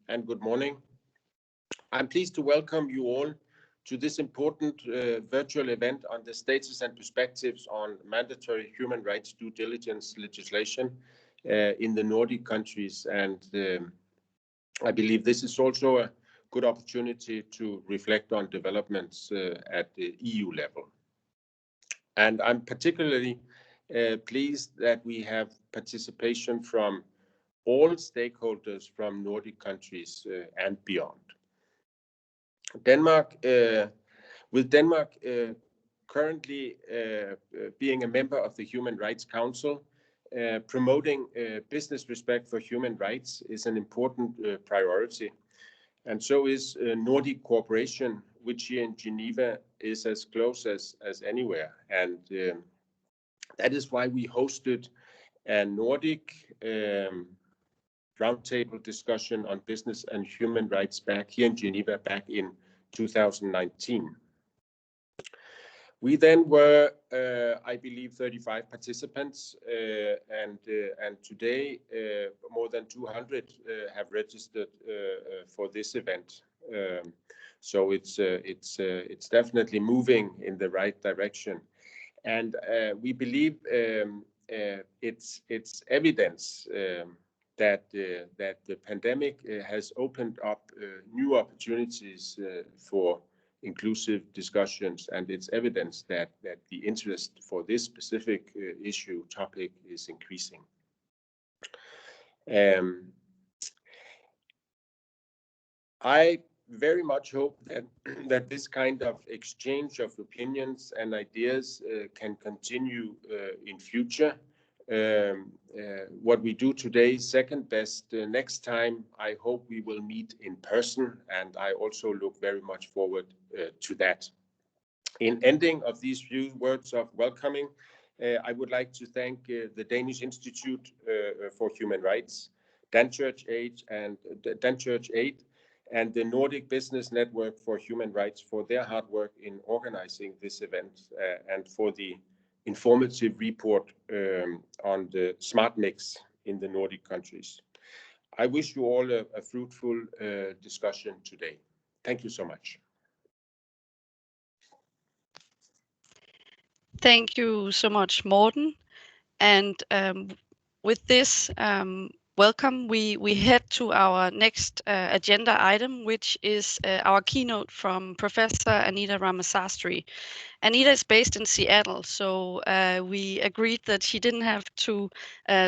and good morning. I'm pleased to welcome you all to this important virtual event on the status and perspectives on mandatory human rights due diligence legislation in the Nordic countries. And I believe this is also a good opportunity to reflect on developments at the EU level. And I'm particularly pleased that we have participation from all stakeholders from Nordic countries and beyond. Denmark, with Denmark currently being a member of the Human Rights Council, promoting business respect for human rights is an important priority. And so is Nordic cooperation, which here in Geneva is as close as anywhere. And that is why we hosted a Nordic roundtable discussion on business and human rights back here in Geneva back in 2019. We then were, I believe, 35 participants, and today more than 200 have registered for this event. So it's definitely moving in the right direction, and we believe it's evidence that the pandemic has opened up new opportunities for inclusive discussions, and it's evidence that the interest for this specific topic is increasing. I very much hope that this kind of exchange of opinions and ideas can continue in future. What we do today is second best. Next time, I hope we will meet in person, and I also look very much forward to that. In ending of these few words of welcoming, I would like to thank the Danish Institute for Human Rights, DanChurchAid and the Nordic Business Network for Human Rights for their hard work in organizing this event and for the informative report on the smart mix in the Nordic countries. I wish you all a fruitful discussion today. Thank you so much. Thank you so much, Morten. And with this welcome, we head to our next agenda item, which is our keynote from Professor Anita Ramasastry. Anita is based in Seattle, so we agreed that she didn't have to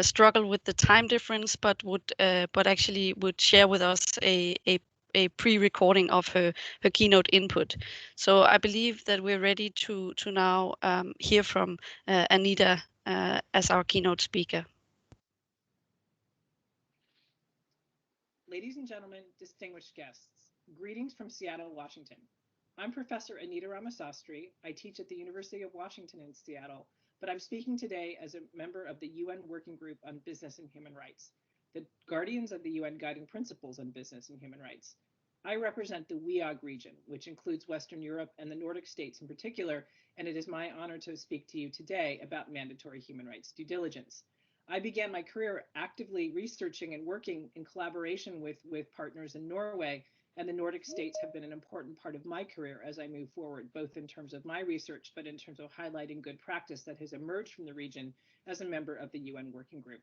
struggle with the time difference, but actually would share with us a pre-recording of her keynote input. So I believe that we're ready to now hear from Anita as our keynote speaker. Ladies and gentlemen, distinguished guests, greetings from Seattle, Washington. I'm Professor Anita Ramasastry. I teach at the University of Washington in Seattle, but I'm speaking today as a member of the UN Working Group on Business and Human Rights, the guardians of the UN Guiding Principles on Business and Human Rights. I represent the WEOG region, which includes Western Europe and the Nordic states in particular, and it is my honor to speak to you today about mandatory human rights due diligence. I began my career actively researching and working in collaboration with partners in Norway, and the Nordic states have been an important part of my career as I move forward, both in terms of my research, but in terms of highlighting good practice that has emerged from the region as a member of the UN Working Group.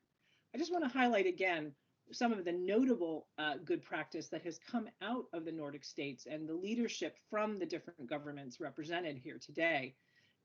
I just want to highlight again some of the notable good practice that has come out of the Nordic states and the leadership from the different governments represented here today.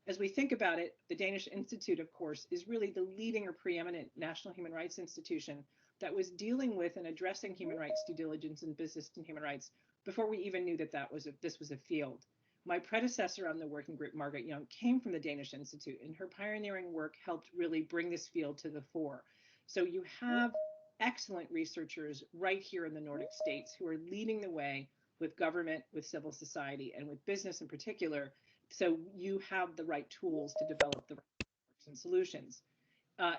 As we think about it, the Danish Institute, of course, is really the leading or preeminent national human rights institution that was dealing with and addressing human rights due diligence and business and human rights before we even knew that this was a field. My predecessor on the working group, Margaret Young, came from the Danish Institute, and her pioneering work helped really bring this field to the fore. So you have excellent researchers right here in the Nordic states who are leading the way with government, with civil society, and with business in particular. So you have the right tools to develop the right frameworks and solutions.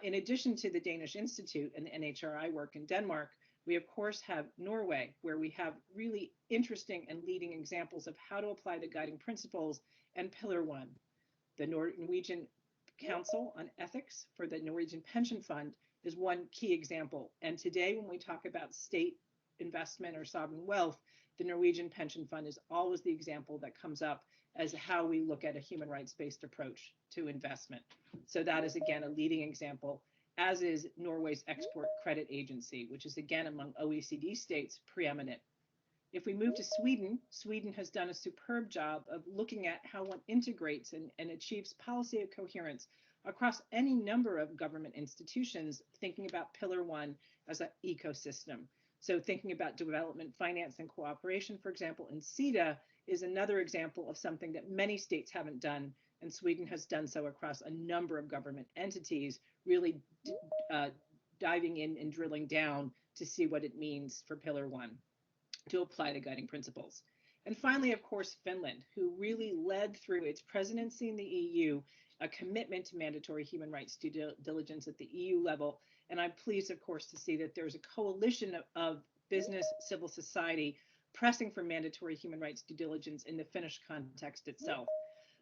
In addition to the Danish Institute and the NHRI work in Denmark, we of course have Norway, where we have really interesting and leading examples of how to apply the guiding principles and Pillar 1. The Norwegian Council on Ethics for the Norwegian Pension Fund is one key example. And today, when we talk about state investment or sovereign wealth, the Norwegian pension fund is always the example that comes up as how we look at a human rights-based approach to investment. So that is, again, a leading example, as is Norway's Export Credit Agency, which is, again, among OECD states, preeminent. If we move to Sweden, Sweden has done a superb job of looking at how one integrates and achieves policy of coherence across any number of government institutions, thinking about Pillar 1 as an ecosystem. So thinking about development, finance, and cooperation, for example, in CETA is another example of something that many states haven't done, and Sweden has done so across a number of government entities, really diving in and drilling down to see what it means for Pillar 1 to apply the guiding principles. And finally, of course, Finland, who really led through its presidency in the EU a commitment to mandatory human rights due diligence at the EU level. And I'm pleased, of course, to see that there's a coalition of business, civil society pressing for mandatory human rights due diligence in the Finnish context itself.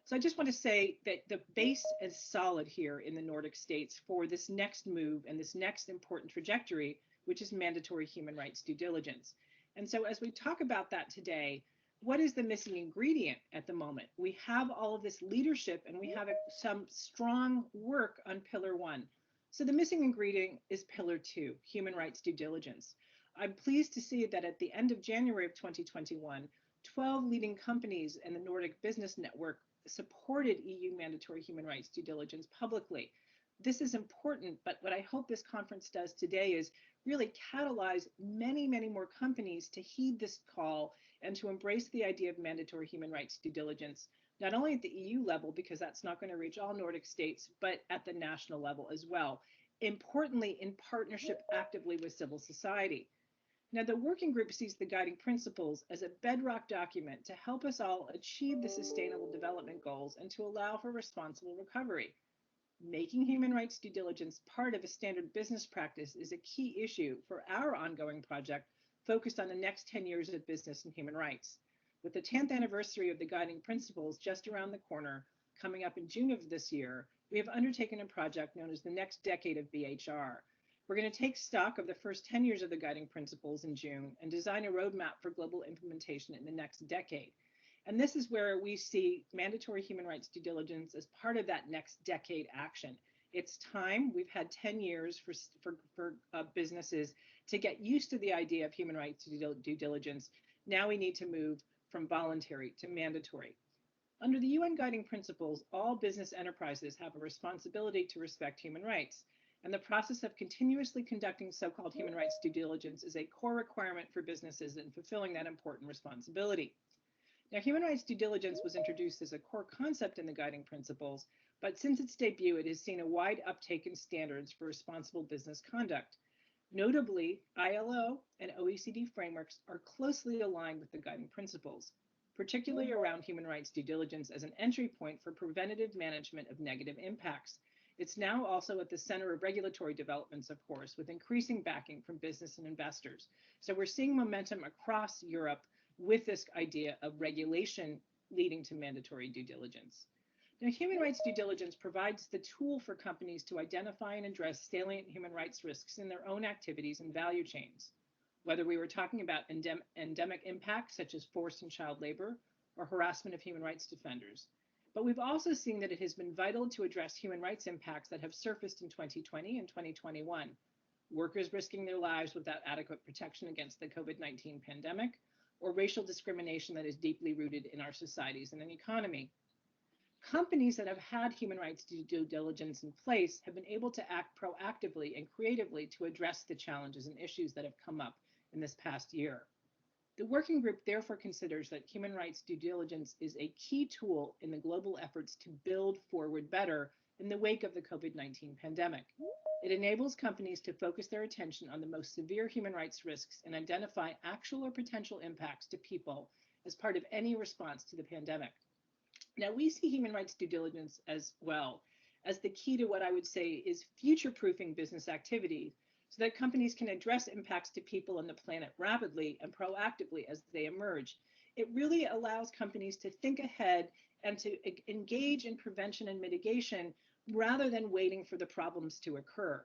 So I just want to say that the base is solid here in the Nordic states for this next move and this next important trajectory, which is mandatory human rights due diligence. And so as we talk about that today, what is the missing ingredient at the moment? We have all of this leadership and we have some strong work on Pillar 1. So the missing ingredient is Pillar 2, human rights due diligence. I'm pleased to see that at the end of January of 2021, 12 leading companies in the Nordic Business Network supported EU mandatory human rights due diligence publicly. This is important, but what I hope this conference does today is really catalyze many, many more companies to heed this call and to embrace the idea of mandatory human rights due diligence, not only at the EU level, because that's not going to reach all Nordic states, but at the national level as well. Importantly, in partnership actively with civil society. Now, the working group sees the guiding principles as a bedrock document to help us all achieve the Sustainable Development Goals and to allow for responsible recovery. Making human rights due diligence part of a standard business practice is a key issue for our ongoing project focused on the next 10 years of business and human rights. With the 10th anniversary of the guiding principles just around the corner, coming up in June of this year, we have undertaken a project known as the Next Decade of BHR. We're going to take stock of the first 10 years of the guiding principles in June and design a roadmap for global implementation in the next decade. And this is where we see mandatory human rights due diligence as part of that next decade action. It's time. We've had 10 years for businesses to get used to the idea of human rights due diligence. Now we need to move from voluntary to mandatory. Under the UN guiding principles, all business enterprises have a responsibility to respect human rights. And the process of continuously conducting so-called human rights due diligence is a core requirement for businesses in fulfilling that important responsibility. Now, human rights due diligence was introduced as a core concept in the guiding principles, but since its debut, it has seen a wide uptake in standards for responsible business conduct. Notably, ILO and OECD frameworks are closely aligned with the guiding principles, particularly around human rights due diligence as an entry point for preventative management of negative impacts. It's now also at the center of regulatory developments, of course, with increasing backing from business and investors. So we're seeing momentum across Europe with this idea of regulation leading to mandatory due diligence. Now, human rights due diligence provides the tool for companies to identify and address salient human rights risks in their own activities and value chains. Whether we were talking about endemic impacts such as forced and child labor or harassment of human rights defenders. But we've also seen that it has been vital to address human rights impacts that have surfaced in 2020 and 2021. Workers risking their lives without adequate protection against the COVID-19 pandemic, or racial discrimination that is deeply rooted in our societies and an economy. Companies that have had human rights due diligence in place have been able to act proactively and creatively to address the challenges and issues that have come up in this past year. The working group therefore considers that human rights due diligence is a key tool in the global efforts to build forward better in the wake of the COVID-19 pandemic. It enables companies to focus their attention on the most severe human rights risks and identify actual or potential impacts to people as part of any response to the pandemic. Now, we see human rights due diligence as well as the key to what I would say is future-proofing business activity so that companies can address impacts to people and the planet rapidly and proactively as they emerge. It really allows companies to think ahead and to engage in prevention and mitigation rather than waiting for the problems to occur.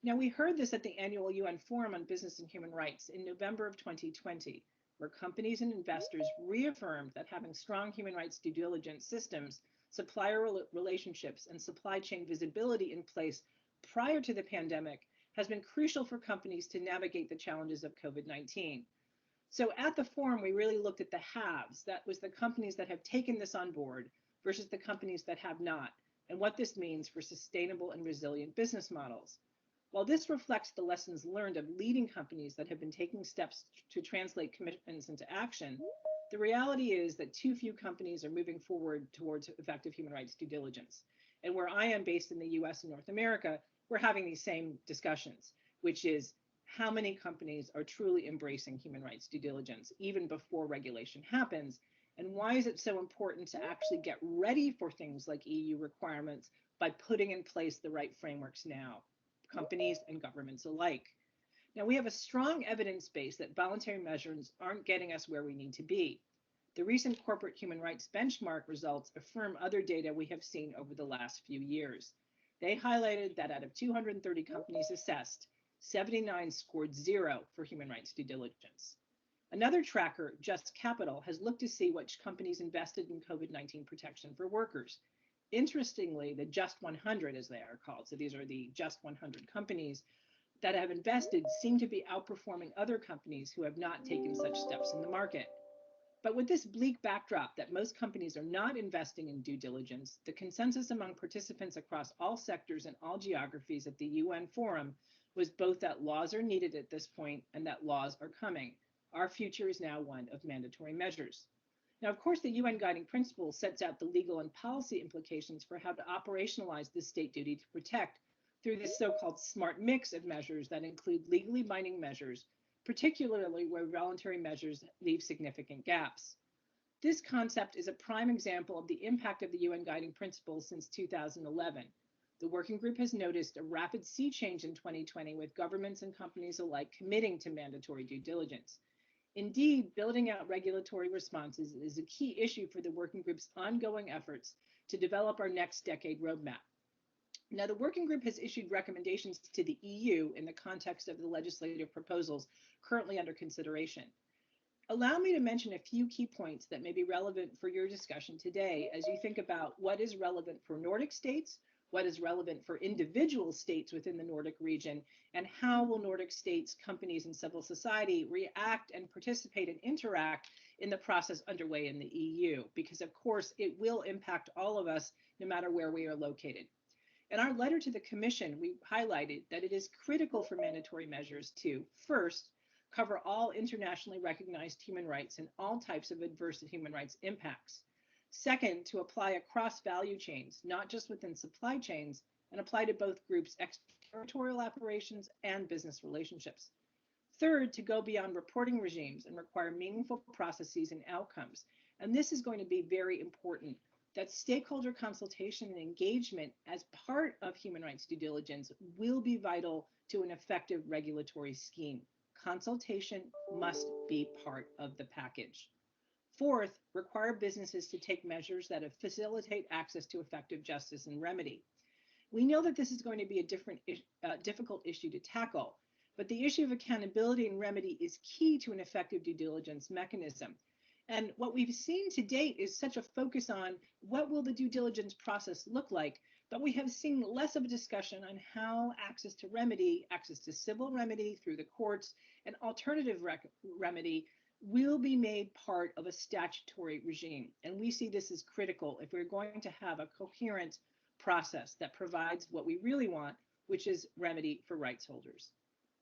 Now, we heard this at the annual UN Forum on Business and Human Rights in November of 2020, where companies and investors reaffirmed that having strong human rights due diligence systems, supplier relationships, and supply chain visibility in place prior to the pandemic has been crucial for companies to navigate the challenges of COVID-19. So at the forum, we really looked at the haves. That was the companies that have taken this on board versus the companies that have not, and what this means for sustainable and resilient business models. While this reflects the lessons learned of leading companies that have been taking steps to translate commitments into action, the reality is that too few companies are moving forward towards effective human rights due diligence. And where I am based in the US and North America, we're having these same discussions, which is how many companies are truly embracing human rights due diligence even before regulation happens, and why is it so important to actually get ready for things like EU requirements by putting in place the right frameworks now, companies and governments alike. Now, we have a strong evidence base that voluntary measures aren't getting us where we need to be. The recent corporate human rights benchmark results affirm other data we have seen over the last few years. They highlighted that out of 230 companies assessed, 79 scored 0 for human rights due diligence. Another tracker, Just Capital, has looked to see which companies invested in COVID-19 protection for workers. Interestingly, the Just 100, as they are called, so these are the Just 100 companies that have invested, seem to be outperforming other companies who have not taken such steps in the market. But with this bleak backdrop that most companies are not investing in due diligence, the consensus among participants across all sectors and all geographies at the UN Forum was both that laws are needed at this point and that laws are coming. Our future is now one of mandatory measures. Now, of course, the UN Guiding Principles sets out the legal and policy implications for how to operationalize the state duty to protect through this so-called smart mix of measures that include legally binding measures, particularly where voluntary measures leave significant gaps. This concept is a prime example of the impact of the UN Guiding Principles since 2011. The working group has noticed a rapid sea change in 2020 with governments and companies alike committing to mandatory due diligence. Indeed, building out regulatory responses is a key issue for the working group's ongoing efforts to develop our next decade roadmap. Now, the working group has issued recommendations to the EU in the context of the legislative proposals currently under consideration. Allow me to mention a few key points that may be relevant for your discussion today as you think about what is relevant for Nordic states, what is relevant for individual states within the Nordic region, and how will Nordic states, companies, and civil society react and participate and interact in the process underway in the EU, because of course it will impact all of us no matter where we are located. In our letter to the Commission, we highlighted that it is critical for mandatory measures to, first, cover all internationally recognized human rights and all types of adverse human rights impacts. Second, to apply across value chains, not just within supply chains, and apply to both groups' extraterritorial operations and business relationships. Third, to go beyond reporting regimes and require meaningful processes and outcomes. And this is going to be very important, that stakeholder consultation and engagement as part of human rights due diligence will be vital to an effective regulatory scheme. Consultation must be part of the package. Fourth, require businesses to take measures that facilitate access to effective justice and remedy. We know that this is going to be a difficult issue to tackle, but the issue of accountability and remedy is key to an effective due diligence mechanism. And what we've seen to date is such a focus on what will the due diligence process look like, but we have seen less of a discussion on how access to remedy, access to civil remedy through the courts, and alternative remedy will be made part of a statutory regime. And we see this as critical if we're going to have a coherent process that provides what we really want, which is remedy for rights holders.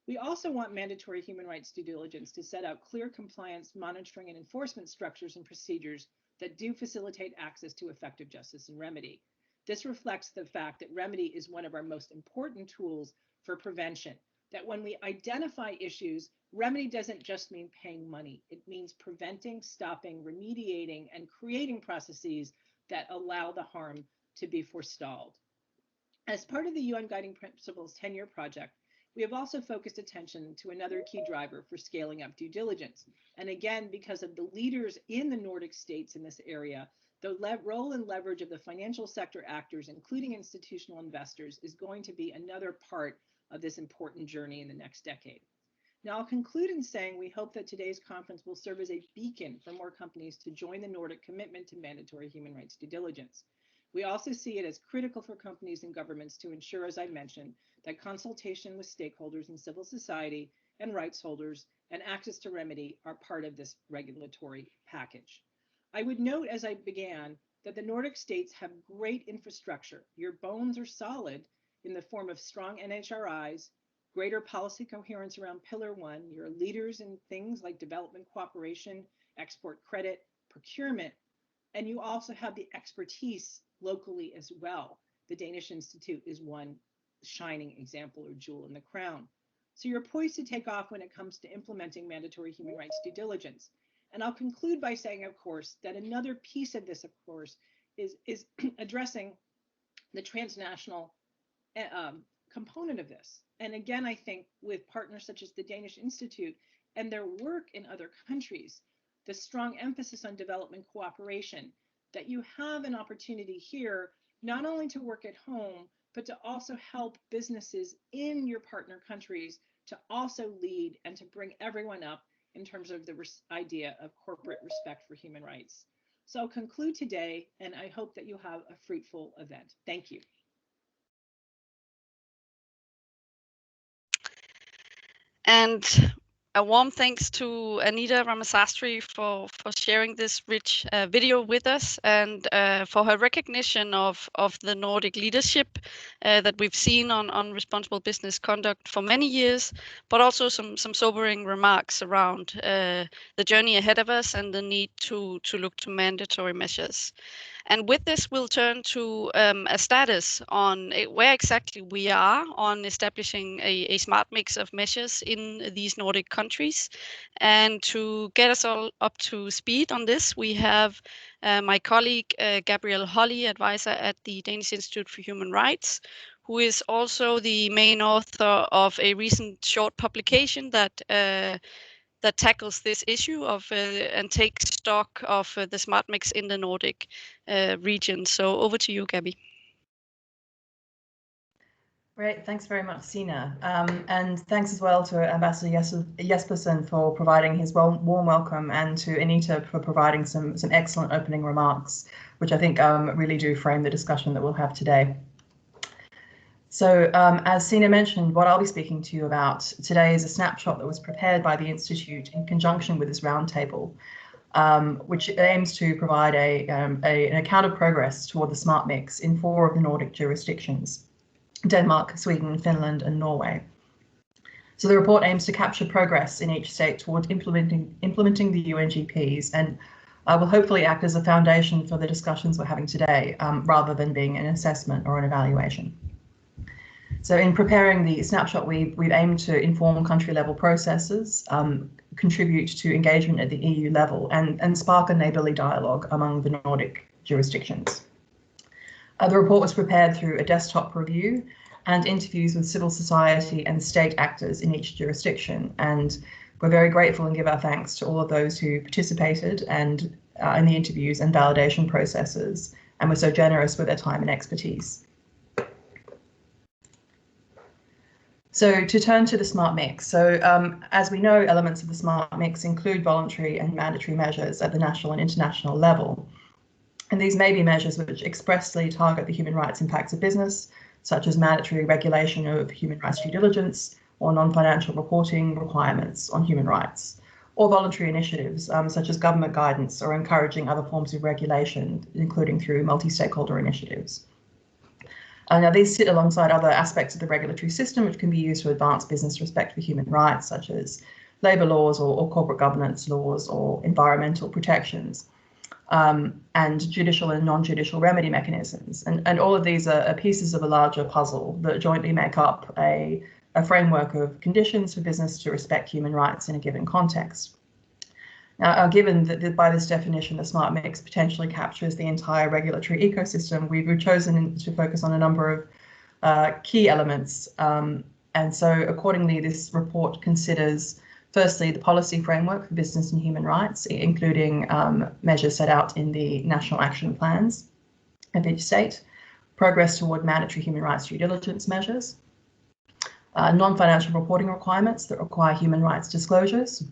We also want mandatory human rights due diligence to set out clear compliance, monitoring, and enforcement structures and procedures that do facilitate access to effective justice and remedy. This reflects the fact that remedy is one of our most important tools for prevention, that when we identify issues, remedy doesn't just mean paying money. It means preventing, stopping, remediating, and creating processes that allow the harm to be forestalled. As part of the UN Guiding Principles 10-year project, we have also focused attention to another key driver for scaling up due diligence. And again, because of the leaders in the Nordic states in this area, The role and leverage of the financial sector actors, including institutional investors, is going to be another part of this important journey in the next decade. Now, I'll conclude in saying we hope that today's conference will serve as a beacon for more companies to join the Nordic commitment to mandatory human rights due diligence. We also see it as critical for companies and governments to ensure, as I mentioned, that consultation with stakeholders in civil society and rights holders and access to remedy are part of this regulatory package. I would note, as I began, that the Nordic states have great infrastructure. Your bones are solid in the form of strong NHRIs, greater policy coherence around Pillar 1. You're leaders in things like development cooperation, export credit, procurement, and you also have the expertise locally as well. The Danish Institute is one shining example or jewel in the crown. So you're poised to take off when it comes to implementing mandatory human rights due diligence. And I'll conclude by saying, of course, that another piece of this, of course, is addressing the transnational component of this. And again, I think with partners such as the Danish Institute and their work in other countries, the strong emphasis on development cooperation, that you have an opportunity here, not only to work at home, but to also help businesses in your partner countries to also lead and to bring everyone up in terms of the idea of corporate respect for human rights. So I'll conclude today, and I hope that you have a fruitful event. Thank you. And a warm thanks to Anita Ramasastry for sharing this rich video with us, and for her recognition of the Nordic leadership that we've seen on responsible business conduct for many years, but also some sobering remarks around the journey ahead of us and the need to look to mandatory measures. And with this, we'll turn to a status on where exactly we are on establishing a smart mix of measures in these Nordic countries. And to get us all up to speed on this, we have my colleague, Gabrielle Holly, advisor at the Danish Institute for Human Rights, who is also the main author of a recent short publication that tackles this issue of and takes stock of the smart mix in the Nordic region. So over to you, Gabby. Great, thanks very much, Sina. And thanks as well to Ambassador Jespersen for providing his warm welcome, and to Anita for providing some excellent opening remarks, which I think really do frame the discussion that we'll have today. So as Sina mentioned, what I'll be speaking to you about today is a snapshot that was prepared by the Institute in conjunction with this roundtable, which aims to provide an account of progress toward the smart mix in 4 of the Nordic jurisdictions: Denmark, Sweden, Finland, and Norway. So the report aims to capture progress in each state toward implementing the UNGPs, and will hopefully act as a foundation for the discussions we're having today, rather than being an assessment or an evaluation. So in preparing the snapshot, we've aimed to inform country-level processes, contribute to engagement at the EU level, and spark a neighbourly dialogue among the Nordic jurisdictions. The report was prepared through a desktop review and interviews with civil society and state actors in each jurisdiction, and we're very grateful and give our thanks to all of those who participated and in the interviews and validation processes, and were so generous with their time and expertise. So to turn to the smart mix. So as we know, elements of the smart mix include voluntary and mandatory measures at the national and international level. And these may be measures which expressly target the human rights impacts of business, such as mandatory regulation of human rights due diligence or non-financial reporting requirements on human rights, or voluntary initiatives such as government guidance or encouraging other forms of regulation, including through multi-stakeholder initiatives. Now, these sit alongside other aspects of the regulatory system which can be used to advance business respect for human rights, such as labour laws or corporate governance laws or environmental protections, and judicial and non-judicial remedy mechanisms. And all of these are pieces of a larger puzzle that jointly make up a framework of conditions for business to respect human rights in a given context. Now, given that by this definition, the smart mix potentially captures the entire regulatory ecosystem, we've chosen to focus on a number of key elements. And so accordingly, this report considers Firstly, the policy framework for business and human rights, including measures set out in the national action plans of each state, progress toward mandatory human rights due diligence measures, non-financial reporting requirements that require human rights disclosures,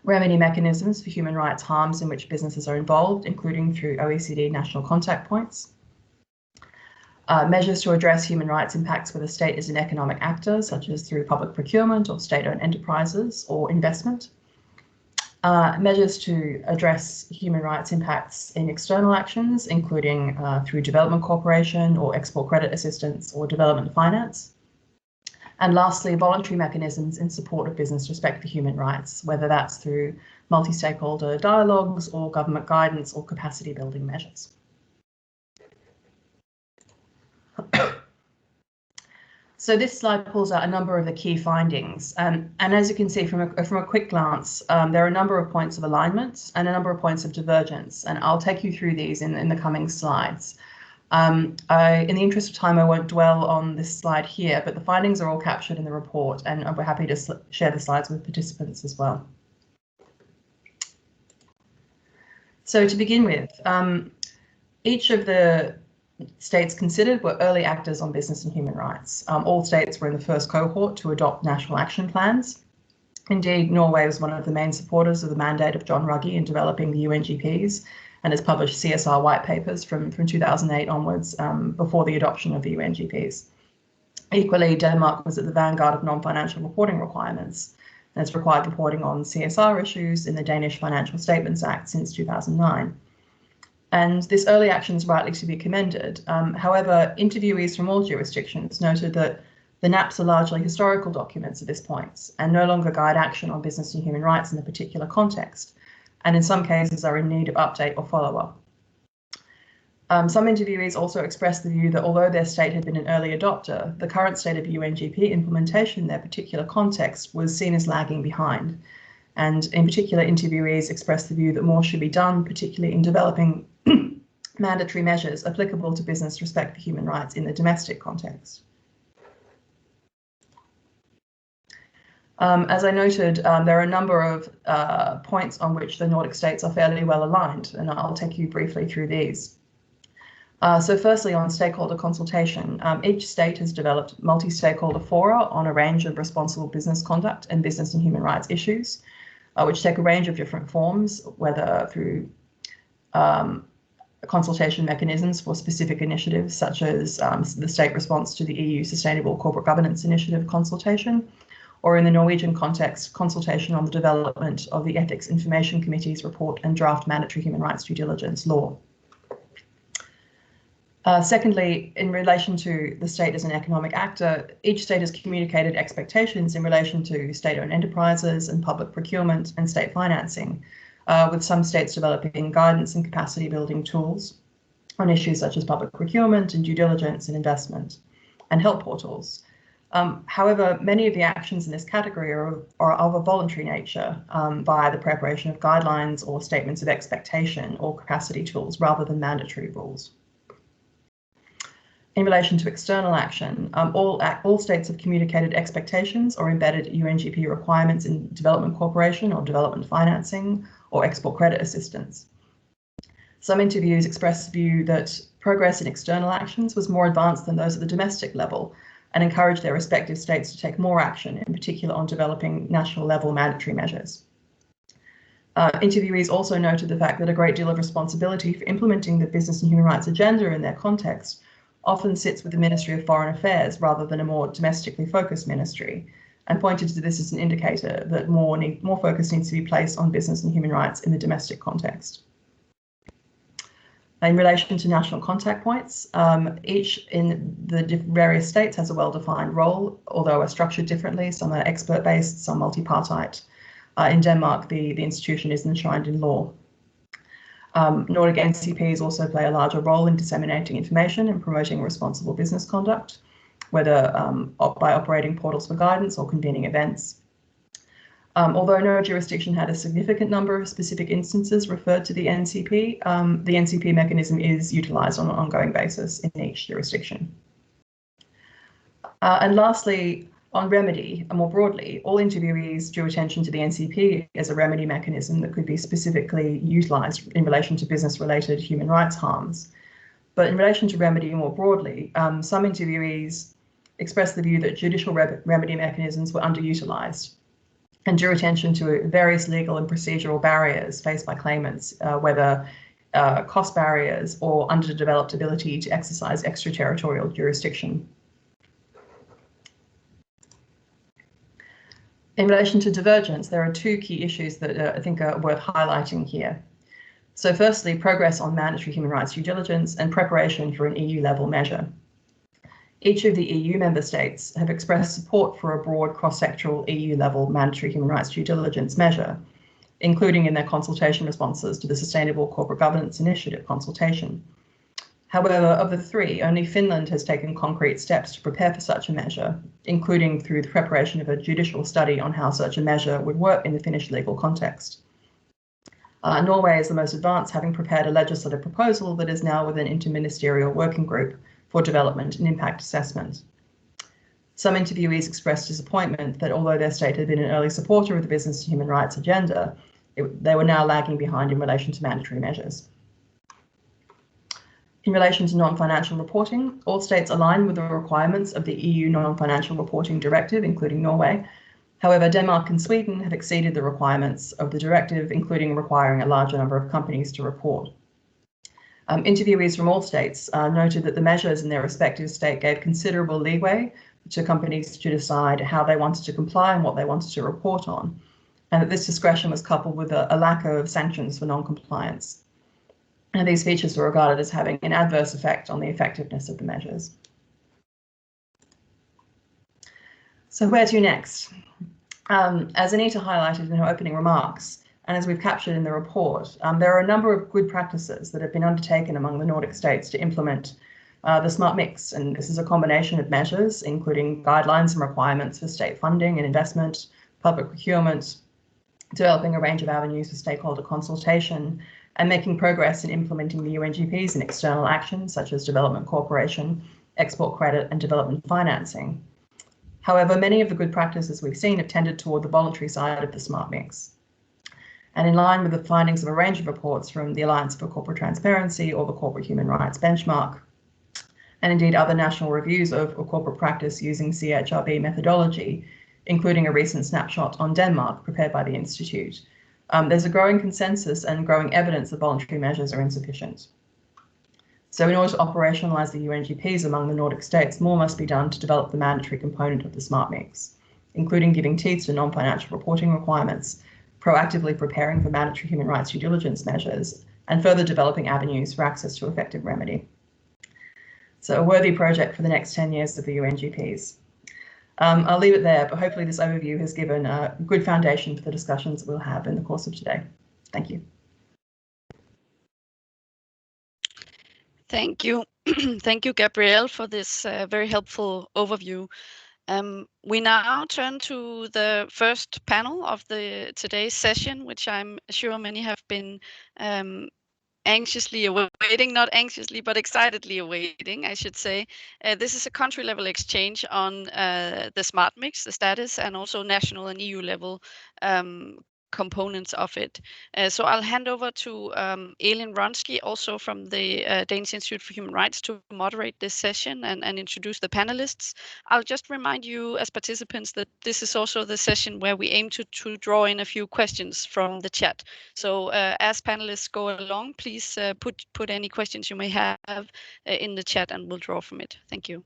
remedy mechanisms for human rights harms in which businesses are involved, including through OECD national contact points, measures to address human rights impacts where the state is an economic actor, such as through public procurement or state-owned enterprises or investment, measures to address human rights impacts in external actions, including through development cooperation or export credit assistance or development finance. And lastly, voluntary mechanisms in support of business respect for human rights, whether that's through multi-stakeholder dialogues or government guidance or capacity building measures. So this slide pulls out a number of the key findings, and as you can see from a quick glance, there are a number of points of alignment and a number of points of divergence, and I'll take you through these in the coming slides. In the interest of time, I won't dwell on this slide here, but the findings are all captured in the report, and we're happy to share the slides with participants as well. So to begin with, each of the states considered were early actors on business and human rights. All states were in the first cohort to adopt national action plans. Indeed, Norway was one of the main supporters of the mandate of John Ruggie in developing the UNGPs and has published CSR white papers from 2008 onwards, before the adoption of the UNGPs. Equally, Denmark was at the vanguard of non-financial reporting requirements and has required reporting on CSR issues in the Danish Financial Statements Act since 2009. And this early action is rightly to be commended. However, interviewees from all jurisdictions noted that the NAPs are largely historical documents at this point and no longer guide action on business and human rights in a particular context, and in some cases are in need of update or follow-up. Some interviewees also expressed the view that although their state had been an early adopter, the current state of UNGP implementation in their particular context was seen as lagging behind. And in particular, interviewees expressed the view that more should be done, particularly in developing mandatory measures applicable to business respect for human rights in the domestic context. As I noted, there are a number of points on which the Nordic states are fairly well aligned, and I'll take you briefly through these. So firstly, on stakeholder consultation, each state has developed multi-stakeholder fora on a range of responsible business conduct and business and human rights issues, which take a range of different forms, whether through consultation mechanisms for specific initiatives, such as the state response to the EU Sustainable Corporate Governance Initiative consultation, or in the Norwegian context, consultation on the development of the Ethics Information Committee's report and draft mandatory human rights due diligence law. Secondly, in relation to the state as an economic actor, each state has communicated expectations in relation to state-owned enterprises and public procurement and state financing, with some states developing guidance and capacity building tools on issues such as public procurement and due diligence and investment, and help portals. However, many of the actions in this category are of a voluntary nature via the preparation of guidelines or statements of expectation or capacity tools rather than mandatory rules. In relation to external action, all states have communicated expectations or embedded UNGP requirements in development cooperation or development financing or export credit assistance. Some interviews expressed the view that progress in external actions was more advanced than those at the domestic level and encouraged their respective states to take more action, in particular on developing national level mandatory measures. Interviewees also noted the fact that a great deal of responsibility for implementing the business and human rights agenda in their context often sits with the Ministry of Foreign Affairs rather than a more domestically focused ministry, and pointed to this as an indicator that more focus needs to be placed on business and human rights in the domestic context. In relation to national contact points, each in the various states has a well-defined role, although are structured differently. Some are expert-based, some multipartite. In Denmark, the institution is enshrined in law. Nordic NCPs also play a larger role in disseminating information and promoting responsible business conduct, whether by operating portals for guidance or convening events. Although no jurisdiction had a significant number of specific instances referred to the NCP mechanism is utilised on an ongoing basis in each jurisdiction. And lastly, On remedy, and more broadly, all interviewees drew attention to the NCP as a remedy mechanism that could be specifically utilised in relation to business-related human rights harms. But in relation to remedy more broadly, some interviewees expressed the view that judicial remedy mechanisms were underutilised and drew attention to various legal and procedural barriers faced by claimants, whether cost barriers or underdeveloped ability to exercise extraterritorial jurisdiction. In relation to divergence, there are two key issues that I think are worth highlighting here. So firstly, progress on mandatory human rights due diligence and preparation for an EU-level measure. Each of the EU member states have expressed support for a broad cross-sectoral EU-level mandatory human rights due diligence measure, including in their consultation responses to the Sustainable Corporate Governance Initiative consultation. However, of the three, only Finland has taken concrete steps to prepare for such a measure, including through the preparation of a judicial study on how such a measure would work in the Finnish legal context. Norway is the most advanced, having prepared a legislative proposal that is now with an interministerial working group for development and impact assessment. Some interviewees expressed disappointment that although their state had been an early supporter of the business and human rights agenda, they were now lagging behind in relation to mandatory measures. In relation to non-financial reporting, all states align with the requirements of the EU Non-Financial Reporting Directive, including Norway. However, Denmark and Sweden have exceeded the requirements of the directive, including requiring a larger number of companies to report. Interviewees from all states noted that the measures in their respective state gave considerable leeway to companies to decide how they wanted to comply and what they wanted to report on, and that this discretion was coupled with a lack of sanctions for non-compliance. And these features were regarded as having an adverse effect on the effectiveness of the measures. So where to next? As Anita highlighted in her opening remarks, and as we've captured in the report, there are a number of good practices that have been undertaken among the Nordic states to implement the smart mix. And this is a combination of measures, including guidelines and requirements for state funding and investment, public procurement, developing a range of avenues for stakeholder consultation, and making progress in implementing the UNGPs in external actions such as development cooperation, export credit, and development financing. However, many of the good practices we've seen have tended toward the voluntary side of the smart mix. And in line with the findings of a range of reports from the Alliance for Corporate Transparency or the Corporate Human Rights Benchmark, and indeed other national reviews of corporate practice using CHRB methodology, including a recent snapshot on Denmark prepared by the Institute, there's a growing consensus and growing evidence that voluntary measures are insufficient. So in order to operationalise the UNGPs among the Nordic states, more must be done to develop the mandatory component of the smart mix, including giving teeth to non-financial reporting requirements, proactively preparing for mandatory human rights due diligence measures, and further developing avenues for access to effective remedy. So a worthy project for the next 10 years of the UNGPs. I'll leave it there, but hopefully this overview has given a good foundation for the discussions we'll have in the course of today. Thank you. Thank you. Thank you, Gabrielle, for this very helpful overview. We now turn to the first panel of today's session, which I'm sure many have been anxiously awaiting, not anxiously, but excitedly awaiting, I should say. This is a country level exchange on the smart mix, the status, and also national and EU level components of it. So I'll hand over to Elin Ronsky, also from the Danish Institute for Human Rights, to moderate this session and introduce the panelists. I'll just remind you as participants that this is also the session where we aim to draw in a few questions from the chat. So as panelists go along, please put any questions you may have in the chat and we'll draw from it. Thank you.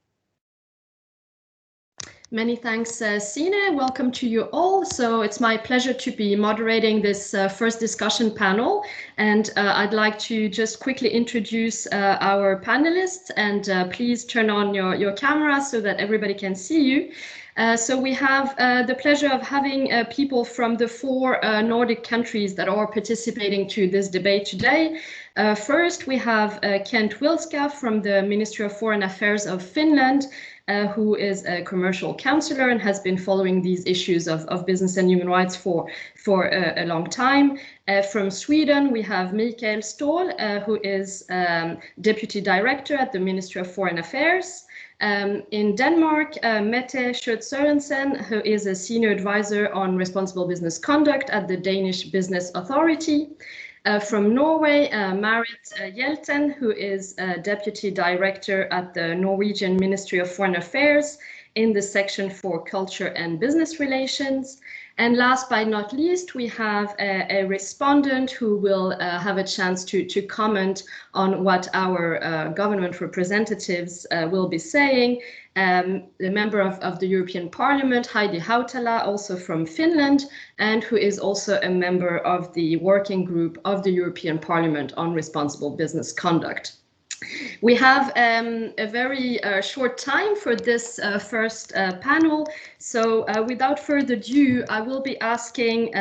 Many thanks, Sine. Welcome to you all. So it's my pleasure to be moderating this first discussion panel. And I'd like to just quickly introduce our panelists, and please turn on your camera so that everybody can see you. So we have the pleasure of having people from the 4 Nordic countries that are participating to this debate today. First, we have Kent Wilska from the Ministry of Foreign Affairs of Finland, who is a commercial counselor and has been following these issues of business and human rights for a long time. From Sweden, we have Mikael Ståhl, who is Deputy Director at the Ministry of Foreign Affairs. In Denmark, Mette Schødt Sørensen, who is a senior advisor on responsible business conduct at the Danish Business Authority. From Norway, Marit Hjelten, who is deputy director at the Norwegian Ministry of Foreign Affairs in the section for culture and business relations. And last but not least, we have a respondent who will have a chance to comment on what our government representatives will be saying. The member of the European Parliament, Heidi Hautala, also from Finland, and who is also a member of the working group of the European Parliament on responsible business conduct. We have a very short time for this first panel, so without further ado, I will be asking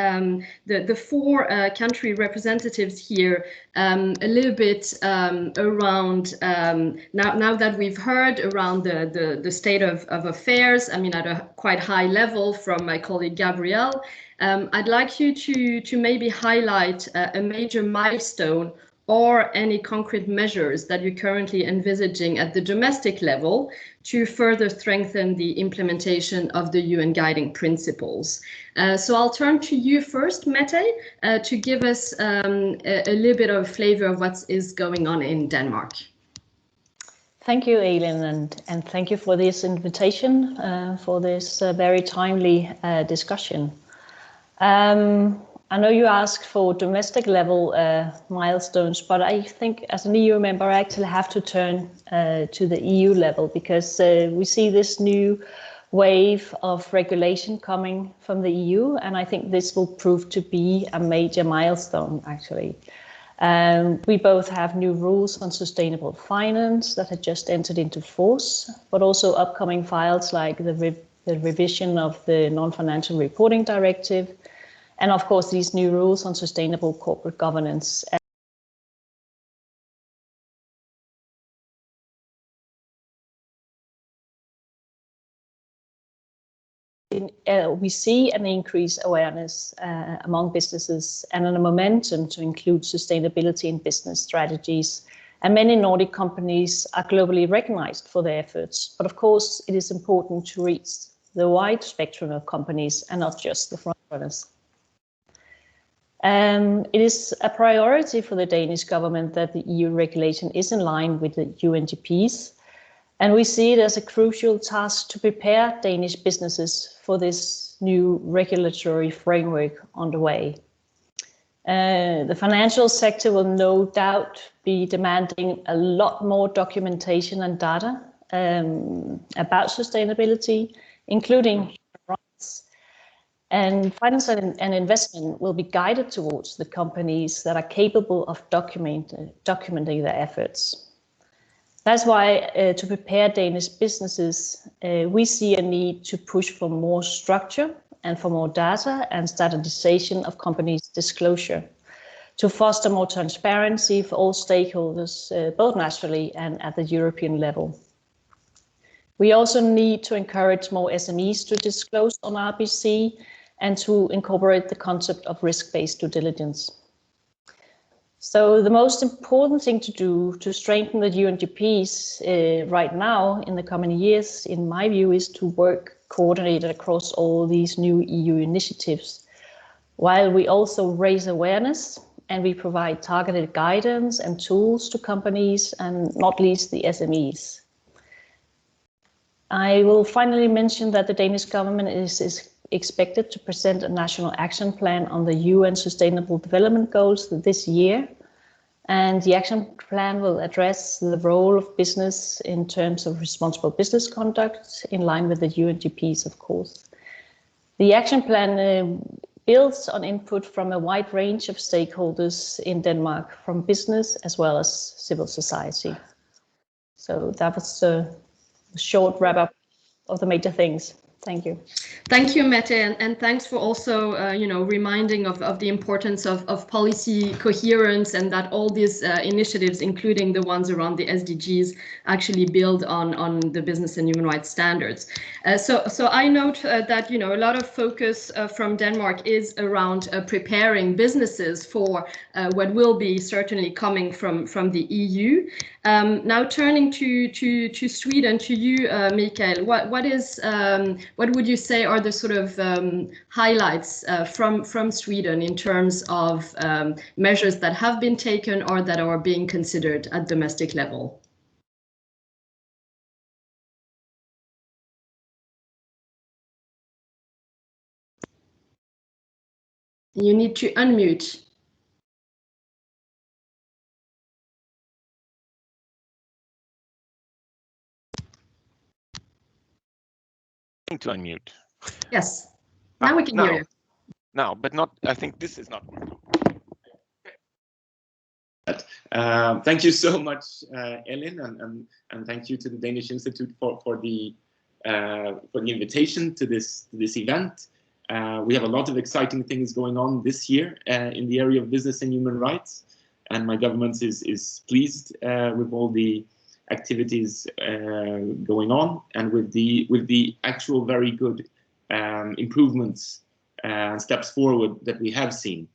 the four country representatives here a little bit around, now that we've heard around the state of affairs, I mean at a quite high level from my colleague Gabrielle, I'd like you to maybe highlight a major milestone or any concrete measures that you're currently envisaging at the domestic level to further strengthen the implementation of the UN guiding principles. So I'll turn to you first, Mette, to give us a little bit of flavor of what is going on in Denmark. Thank you, Aileen, and thank you for this invitation for this very timely discussion. I know you asked for domestic level milestones, but I think as an EU member, I actually have to turn to the EU level because we see this new wave of regulation coming from the EU, and I think this will prove to be a major milestone, actually. We both have new rules on sustainable finance that have just entered into force, but also upcoming files like the revision of the non-financial reporting directive, and of course, these new rules on sustainable corporate governance. We see an increased awareness among businesses and a momentum to include sustainability in business strategies. And many Nordic companies are globally recognized for their efforts. But of course, it is important to reach the wide spectrum of companies and not just the front runners. It is a priority for the Danish government that the EU regulation is in line with the UNGPs, and we see it as a crucial task to prepare Danish businesses for this new regulatory framework on the way. The financial sector will no doubt be demanding a lot more documentation and data about sustainability, including rights. And finance and investment will be guided towards the companies that are capable of documenting their efforts. That's why to prepare Danish businesses, we see a need to push for more structure and for more data and standardization of companies' disclosure to foster more transparency for all stakeholders, both nationally and at the European level. We also need to encourage more SMEs to disclose on RBC and to incorporate the concept of risk-based due diligence. So the most important thing to do to strengthen the UNGPs right now in the coming years, in my view, is to work coordinated across all these new EU initiatives, while we also raise awareness and we provide targeted guidance and tools to companies and not least the SMEs. I will finally mention that the Danish government is expected to present a national action plan on the UN Sustainable Development Goals this year. And the action plan will address the role of business in terms of responsible business conduct in line with the UNGPs, of course. The action plan builds on input from a wide range of stakeholders in Denmark, from business as well as civil society. So that was a short wrap up of the major things. Thank you. Thank you, Mette, and thanks for also, reminding of the importance of policy coherence and that all these initiatives, including the ones around the SDGs, actually build on the business and human rights standards. So I note that, a lot of focus from Denmark is around preparing businesses for what will be certainly coming from the EU. Now turning to Sweden, to you, Mikael, what would you say are the sort of highlights from Sweden in terms of measures that have been taken or that are being considered at domestic level? You need to unmute. To unmute. Yes, now we can hear you. Now, but not, I think this is not working. Thank you so much, Elin, and thank you to the Danish Institute for the invitation to this event. We have a lot of exciting things going on this year in the area of business and human rights, and my government is pleased with all the activities going on, and with the actual very good improvements and steps forward that we have seen.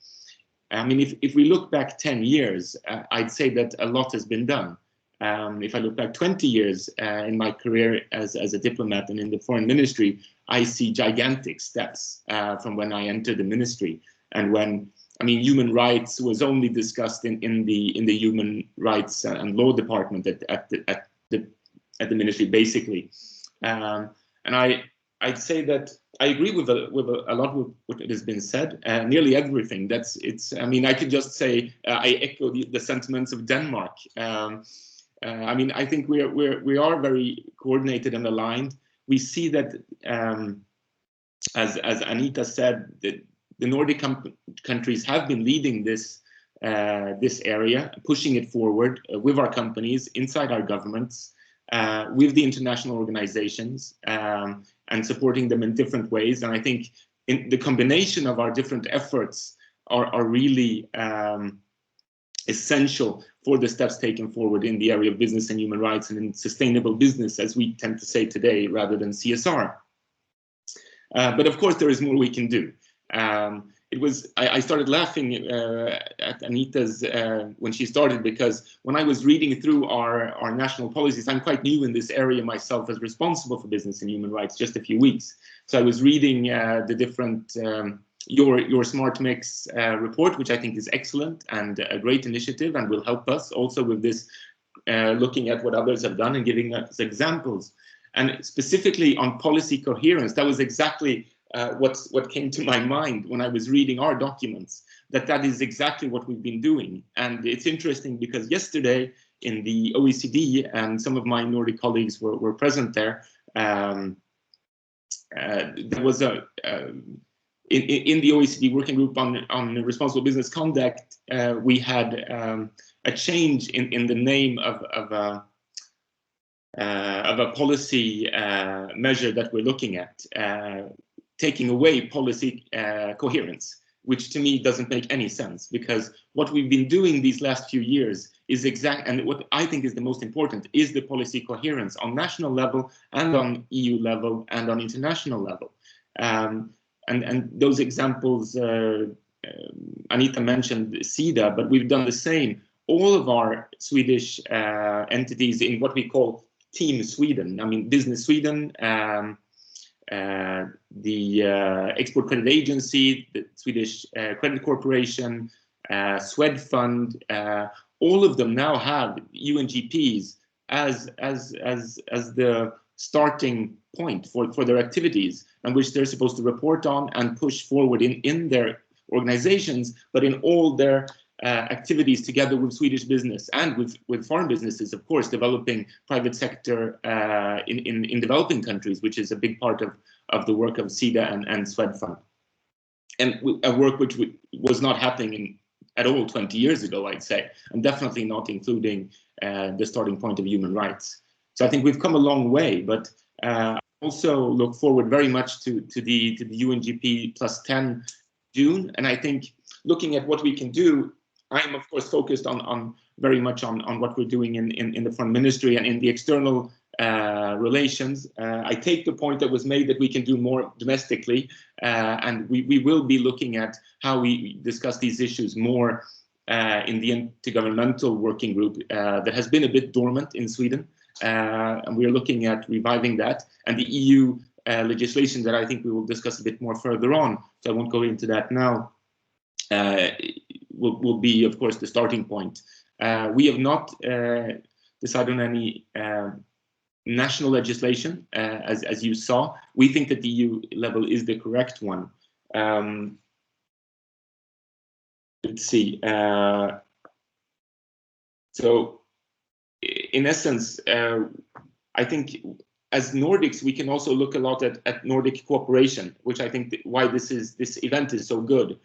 I mean, if we look back 10 years, I'd say that a lot has been done. If I look back 20 years in my career as a diplomat and in the foreign ministry, I see gigantic steps from when I entered the ministry, and when, I mean, human rights was only discussed in the human rights and law department at the ministry, basically. And I'd say that I agree with a lot of what has been said. Nearly everything. I mean, I could just say I echo the sentiments of Denmark. I mean, I think we are very coordinated and aligned. We see that, as Anita said, that the Nordic countries have been leading this area, pushing it forward with our companies, inside our governments, with the international organizations, and supporting them in different ways. And I think in the combination of our different efforts are really essential for the steps taken forward in the area of business and human rights and in sustainable business, as we tend to say today, rather than CSR. But of course, there is more we can do. I started laughing at Anita's when she started, because when I was reading through our national policies, I'm quite new in this area myself as responsible for business and human rights, just a few weeks. So I was reading the different, your Smart Mix report, which I think is excellent and a great initiative and will help us also with this, looking at what others have done and giving us examples. And specifically on policy coherence, that was exactly what came to my mind when I was reading our documents, that is exactly what we've been doing. And it's interesting because yesterday in the OECD, and some of my Nordic colleagues were present there, there was in the OECD working group on responsible business conduct, we had a change in the name of a policy measure that we're looking at, taking away policy coherence, which to me doesn't make any sense, because what we've been doing these last few years is and what I think is the most important is the policy coherence on national level and on EU level and on international level. And those examples, Anita mentioned SIDA, but we've done the same. All of our Swedish entities in what we call Team Sweden, I mean Business Sweden, the Export Credit Agency, the Swedish Credit Corporation, Swedfund, all of them now have UNGPs as the starting point for their activities, and which they're supposed to report on and push forward in their organizations, but in all their activities together with Swedish business and with foreign businesses, of course, developing private sector in developing countries, which is a big part of the work of SIDA and Swedfund. And a work which was not happening at all 20 years ago, I'd say, and definitely not including the starting point of human rights. So I think we've come a long way, but I also look forward very much to the UNGP +10 June. And I think looking at what we can do, I'm of course focused on very much on what we're doing in the foreign ministry and in the external relations. I take the point that was made that we can do more domestically, and we will be looking at how we discuss these issues more in the intergovernmental working group that has been a bit dormant in Sweden, and we are looking at reviving that, and the EU legislation that I think we will discuss a bit more further on, so I won't go into that now, will be, of course, the starting point. We have not decided on any national legislation, as you saw. We think that the EU level is the correct one. Let's see. So, in essence, I think as Nordics, we can also look a lot at Nordic cooperation, which I think why this event is so good.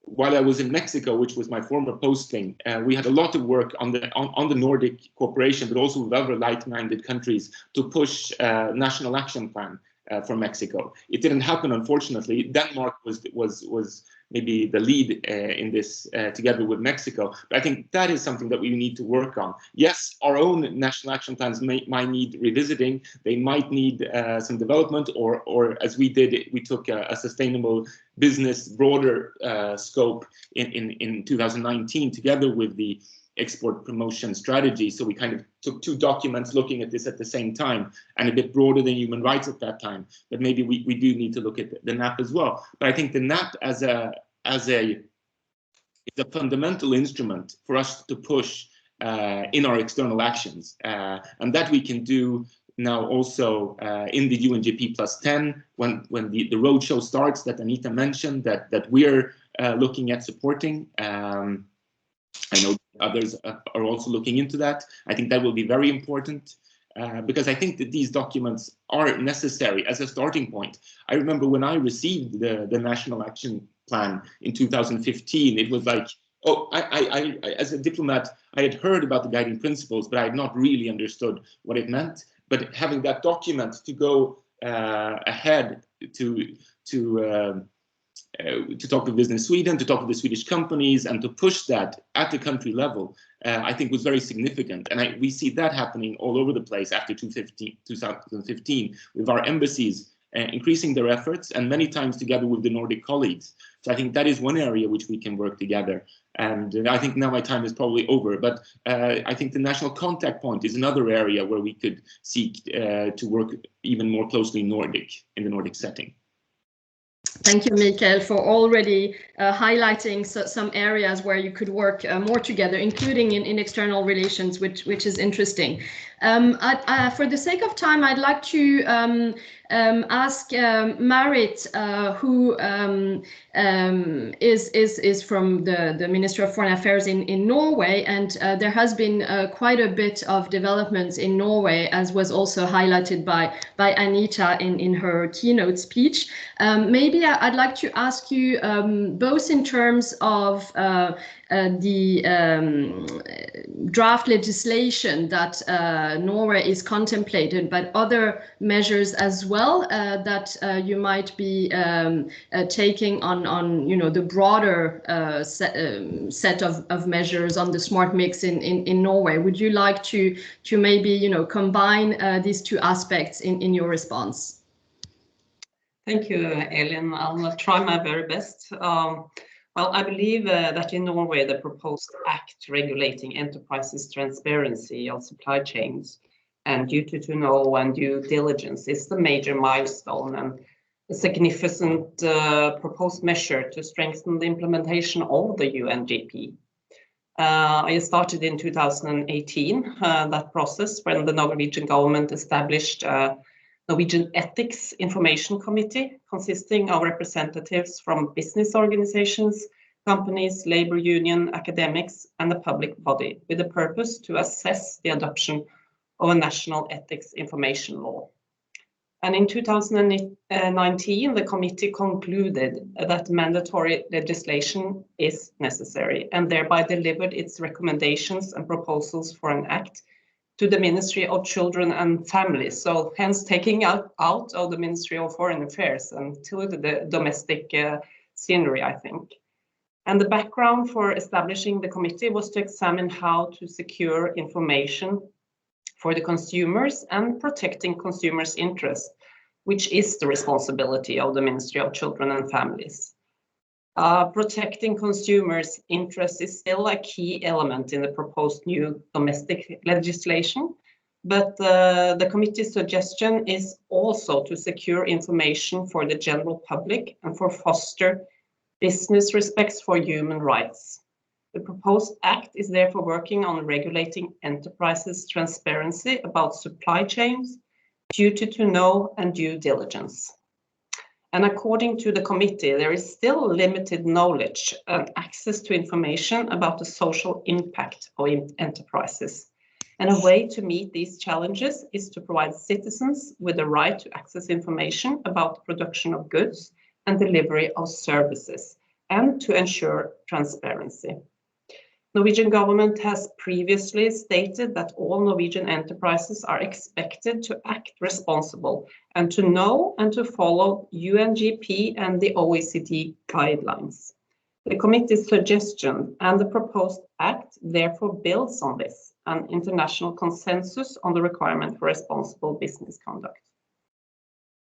While I was in Mexico, which was my former posting, we had a lot of work on the Nordic cooperation, but also with other like-minded countries to push national action plan for Mexico. It didn't happen, unfortunately. Denmark was maybe the lead in this together with Mexico. But I think that is something that we need to work on. Yes, our own national action plans might need revisiting. They might need some development, or as we did, we took a sustainable business broader scope in 2019 together with the export promotion strategy. So we kind of took two documents looking at this at the same time, and a bit broader than human rights at that time. But maybe we do need to look at the NAP as well. But I think the NAP is a fundamental instrument for us to push in our external actions, and that we can do now also in the UNGP +10 when the roadshow starts that Anita mentioned that we're looking at supporting. I know others are also looking into that. I think that will be very important because I think that these documents are necessary as a starting point. I remember when I received the National Action Plan in 2015, it was like, oh, I as a diplomat, I had heard about the guiding principles, but I had not really understood what it meant. But having that document to go ahead to talk to Business Sweden, to talk to the Swedish companies, and to push that at the country level, I think was very significant. And we see that happening all over the place after 2015, with our embassies increasing their efforts, and many times together with the Nordic colleagues. So I think that is one area which we can work together. And I think now my time is probably over, but I think the national contact point is another area where we could seek to work even more closely in the Nordic setting. Thank you, Mikael, for already highlighting some areas where you could work more together, including in external relations, which is interesting. For the sake of time, I'd like to ask Marit, who is from the Ministry of Foreign Affairs in Norway, and there has been quite a bit of developments in Norway, as was also highlighted by Anita in her keynote speech. Maybe I'd like to ask you both in terms of the draft legislation that Norway is contemplated, but other measures as well that you might be taking on the broader set of measures on the smart mix in Norway. Would you like to maybe combine these two aspects in your response? Thank you, Elin. I'll try my very best. Well, I believe that in Norway, the proposed act regulating enterprises' transparency of supply chains and duty to know and due diligence is the major milestone and a significant proposed measure to strengthen the implementation of the UNGP. I started in 2018 that process when the Norwegian government established Norwegian Ethics Information Committee, consisting of representatives from business organizations, companies, labor union, academics, and the public body, with the purpose to assess the adoption of a national ethics information law. And in 2019, the committee concluded that mandatory legislation is necessary and thereby delivered its recommendations and proposals for an act to the Ministry of Children and Families, so hence taking out of the Ministry of Foreign Affairs and to the domestic scenery, I think. And the background for establishing the committee was to examine how to secure information for the consumers and protecting consumers' interests, which is the responsibility of the Ministry of Children and Families. Protecting consumers' interests is still a key element in the proposed new domestic legislation, but the committee's suggestion is also to secure information for the general public and for foster business respects for human rights. The proposed act is therefore working on regulating enterprises' transparency about supply chains, duty to know, and due diligence. And according to the committee, there is still limited knowledge and access to information about the social impact of enterprises. And a way to meet these challenges is to provide citizens with the right to access information about the production of goods and delivery of services, and to ensure transparency. Norwegian government has previously stated that all Norwegian enterprises are expected to act responsible and to know and to follow UNGP and the OECD guidelines. The committee's suggestion and the proposed act therefore builds on this, an international consensus on the requirement for responsible business conduct.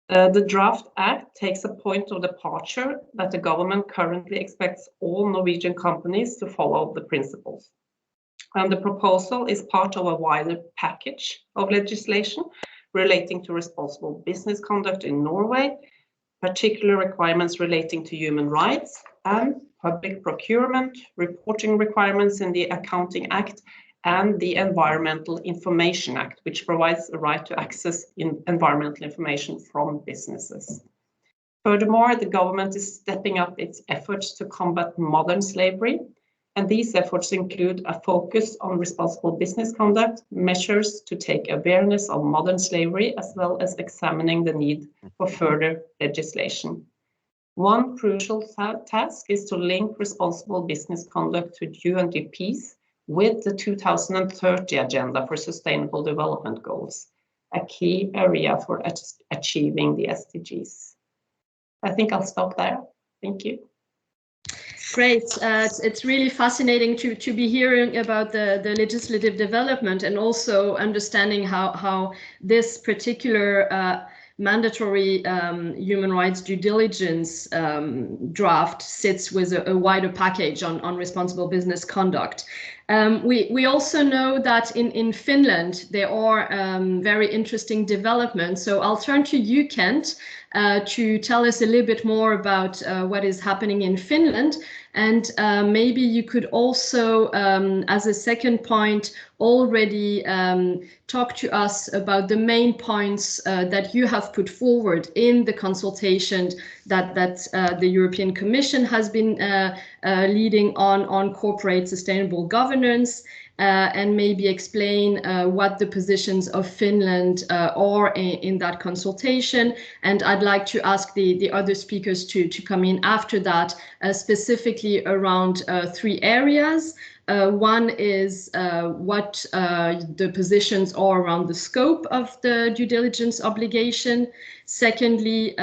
The draft act takes a point of departure that the government currently expects all Norwegian companies to follow the principles. And the proposal is part of a wider package of legislation relating to responsible business conduct in Norway, particular requirements relating to human rights and public procurement, reporting requirements in the Accounting Act, and the Environmental Information Act, which provides a right to access environmental information from businesses. Furthermore, the government is stepping up its efforts to combat modern slavery, and these efforts include a focus on responsible business conduct, measures to take awareness of modern slavery, as well as examining the need for further legislation. One crucial task is to link responsible business conduct to UNGPs with the 2030 Agenda for Sustainable Development Goals, a key area for achieving the SDGs. I think I'll stop there. Thank you. Great. It's really fascinating to be hearing about the legislative development and also understanding how this particular mandatory human rights due diligence draft sits with a wider package on responsible business conduct. We also know that in Finland there are very interesting developments. So I'll turn to you, Kent, to tell us a little bit more about what is happening in Finland. And maybe you could also, as a second point, already talk to us about the main points that you have put forward in the consultation that the European Commission has been leading on corporate sustainable governance, and maybe explain what the positions of Finland are in that consultation. And I'd like to ask the other speakers to come in after that, specifically around three areas. One is what the positions are around the scope of the due diligence obligation. Secondly,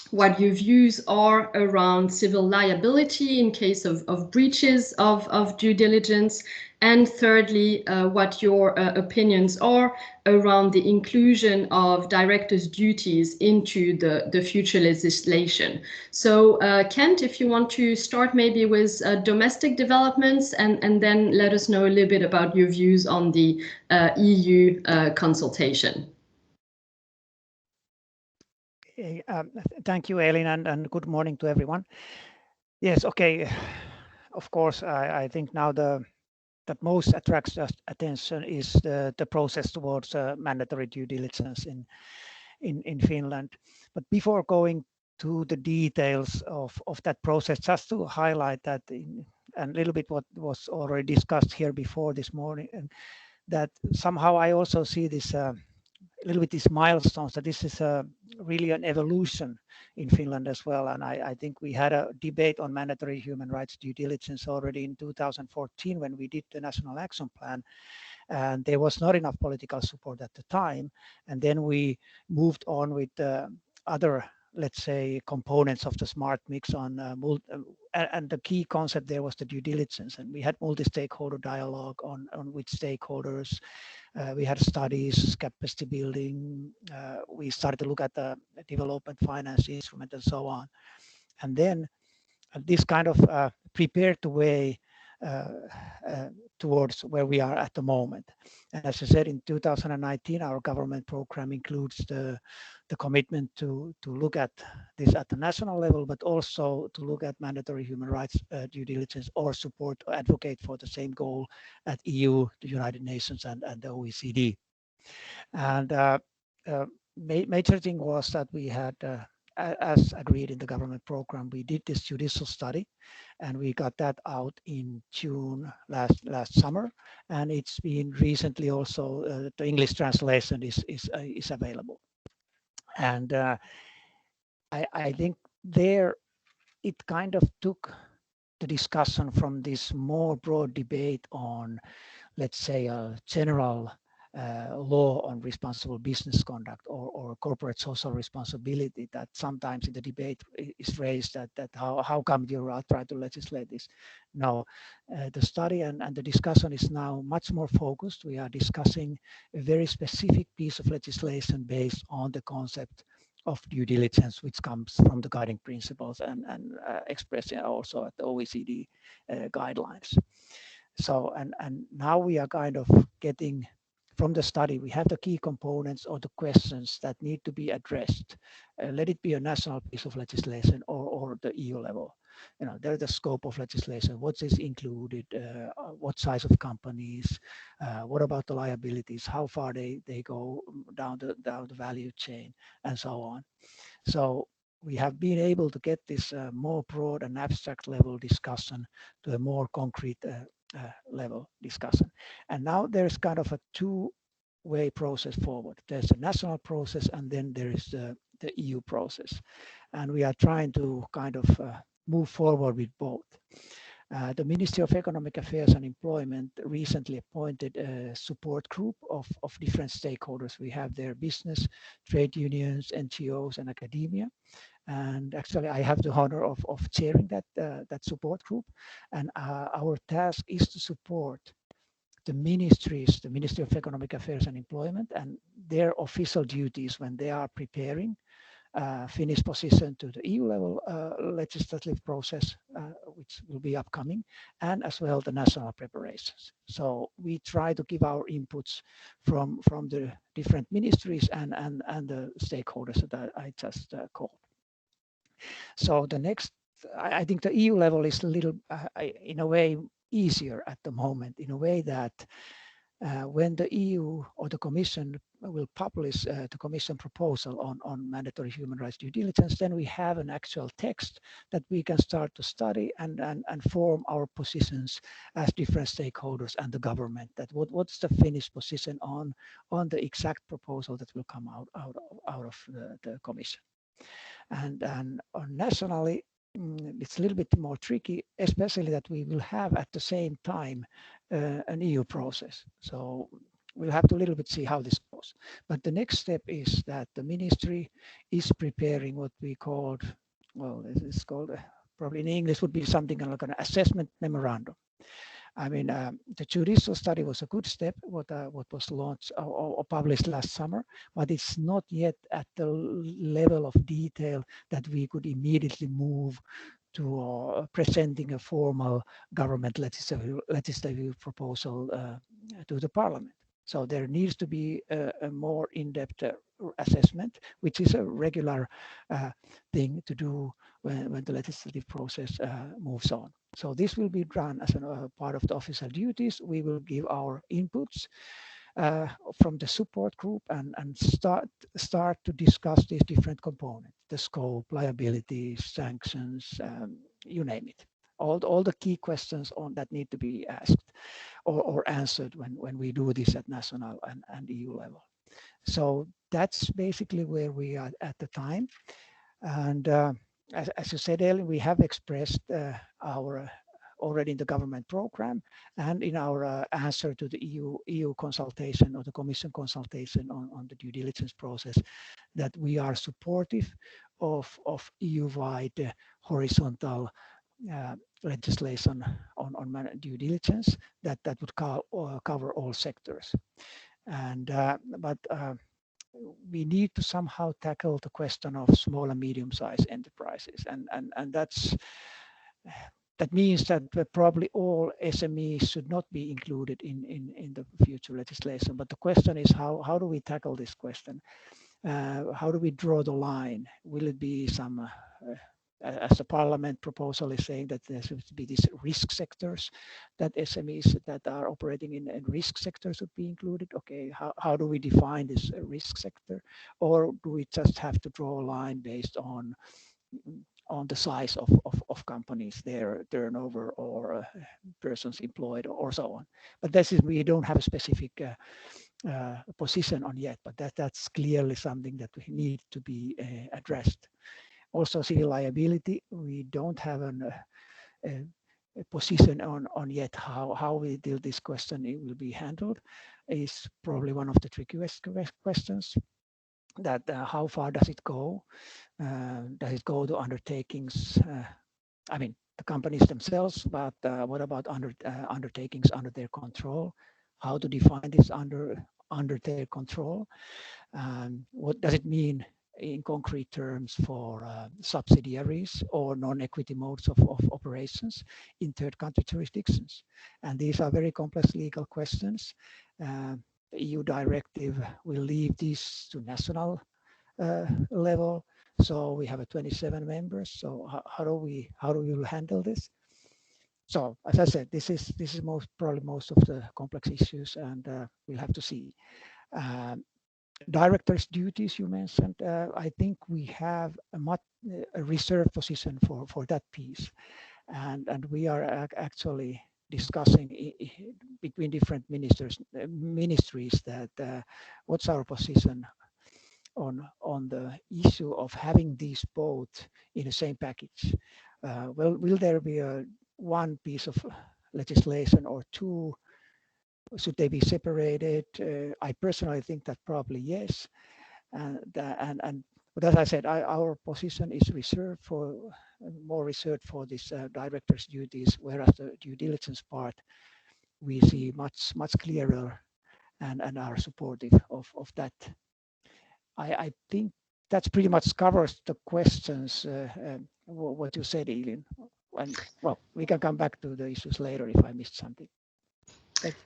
what your views are around civil liability in case of breaches of due diligence. And thirdly, what your opinions are around the inclusion of directors' duties into the future legislation. So Kent, if you want to start maybe with domestic developments and then let us know a little bit about your views on the EU consultation. Thank you, Elin, and good morning to everyone. Yes, okay. Of course, I think now that most attracts us attention is the process towards mandatory due diligence in Finland. But before going to the details of that process, just to highlight that and a little bit what was already discussed here before this morning, and that somehow I also see this a little bit these milestones, that this is really an evolution in Finland as well. And I think we had a debate on mandatory human rights due diligence already in 2014 when we did the National Action Plan, and there was not enough political support at the time. And then we moved on with other, let's say, components of the smart mix on and the key concept there was the due diligence, and we had multi-stakeholder dialogue on which stakeholders. We had studies, capacity building. We started to look at the development finance instrument and so on. And then this kind of prepared the way towards where we are at the moment. And as I said, in 2019, our government program includes the commitment to look at this at the national level, but also to look at mandatory human rights due diligence or support or advocate for the same goal at EU, the United Nations, and the OECD. And major thing was that we had, as agreed in the government program, we did this judicial study, and we got that out in June last summer, and it's been recently also the English translation is available. And I think there it kind of took the discussion from this more broad debate on, let's say, a general law on responsible business conduct or corporate social responsibility that sometimes in the debate is raised that how come you are trying to legislate this? No, the study and the discussion is now much more focused. We are discussing a very specific piece of legislation based on the concept of due diligence, which comes from the guiding principles and expressed also at the OECD guidelines. So, and now we are kind of getting from the study, we have the key components or the questions that need to be addressed. Let it be a national piece of legislation or the EU level. You know, there's the scope of legislation. What is included? What size of companies? What about the liabilities? How far they go down the value chain, and so on. So we have been able to get this more broad and abstract level discussion to a more concrete level discussion. And now there's kind of a two-way process forward. There's a national process, and then there is the EU process. And we are trying to kind of move forward with both. The Ministry of Economic Affairs and Employment recently appointed a support group of different stakeholders. We have their business, trade unions, NGOs, and academia. And actually, I have the honor of chairing that support group. And our task is to support the ministries, the Ministry of Economic Affairs and Employment, and their official duties when they are preparing Finnish position to the EU level legislative process, which will be upcoming, and as well the national preparations. So we try to give our inputs from the different ministries and the stakeholders that I just called. So the next, I think the EU level is a little, in a way, easier at the moment, in a way that when the EU or the Commission will publish the Commission proposal on mandatory human rights due diligence, then we have an actual text that we can start to study and form our positions as different stakeholders and the government. That what's the Finnish position on the exact proposal that will come out of the Commission. And nationally, it's a little bit more tricky, especially that we will have at the same time an EU process. So we'll have to a little bit see how this goes. But the next step is that the ministry is preparing what we called, well, it's called, probably in English would be something like an assessment memorandum. I mean, the judicial study was a good step, what was launched or published last summer, but it's not yet at the level of detail that we could immediately move to presenting a formal government legislative proposal to the parliament. So there needs to be a more in-depth assessment, which is a regular thing to do when the legislative process moves on. So this will be done as a part of the official duties. We will give our inputs from the support group and start to discuss these different components, the scope, liabilities, sanctions, you name it. All the key questions on that need to be asked or answered when we do this at national and EU level. So that's basically where we are at the time. And as you said, Ellen, we have expressed our already in the government program and in our answer to the EU consultation or the Commission consultation on the due diligence process that we are supportive of EU-wide horizontal legislation on due diligence that would cover all sectors. And but we need to somehow tackle the question of small and medium-sized enterprises, and that's that means that probably all SMEs should not be included in the future legislation. But the question is, how do we tackle this question? How do we draw the line? Will it be some, as the Parliament proposal is saying, that there should be these risk sectors, that SMEs that are operating in risk sectors would be included? Okay, how do we define this risk sector? Or do we just have to draw a line based on the size of companies, their turnover, or persons employed, or so on? But this is, we don't have a specific position on yet, but that's clearly something that we need to be addressed. Also, civil liability, we don't have a position on yet how we deal this question. It will be handled. Is probably one of the trickiest questions. That how far does it go? Does it go to undertakings? I mean, the companies themselves, but what about undertakings under their control? How to define this under their control? What does it mean in concrete terms for subsidiaries or non-equity modes of operations in third country jurisdictions? And these are very complex legal questions. The EU directive will leave these to national level. So we have 27 members. So how do we handle this? So as I said, this is probably most of the complex issues, and we'll have to see. Directors' duties you mentioned. I think we have a reserved position for that piece, and we are actually discussing between different ministries that what's our position on the issue of having these both in the same package. Well, will there be one piece of legislation or two? Should they be separated? I personally think that probably yes. But as I said, our position is more reserved for this director's duties, whereas the due diligence part we see much clearer and are supportive of that. I think that's pretty much covers the questions what you said, Elin. And well, we can come back to the issues later if I missed something.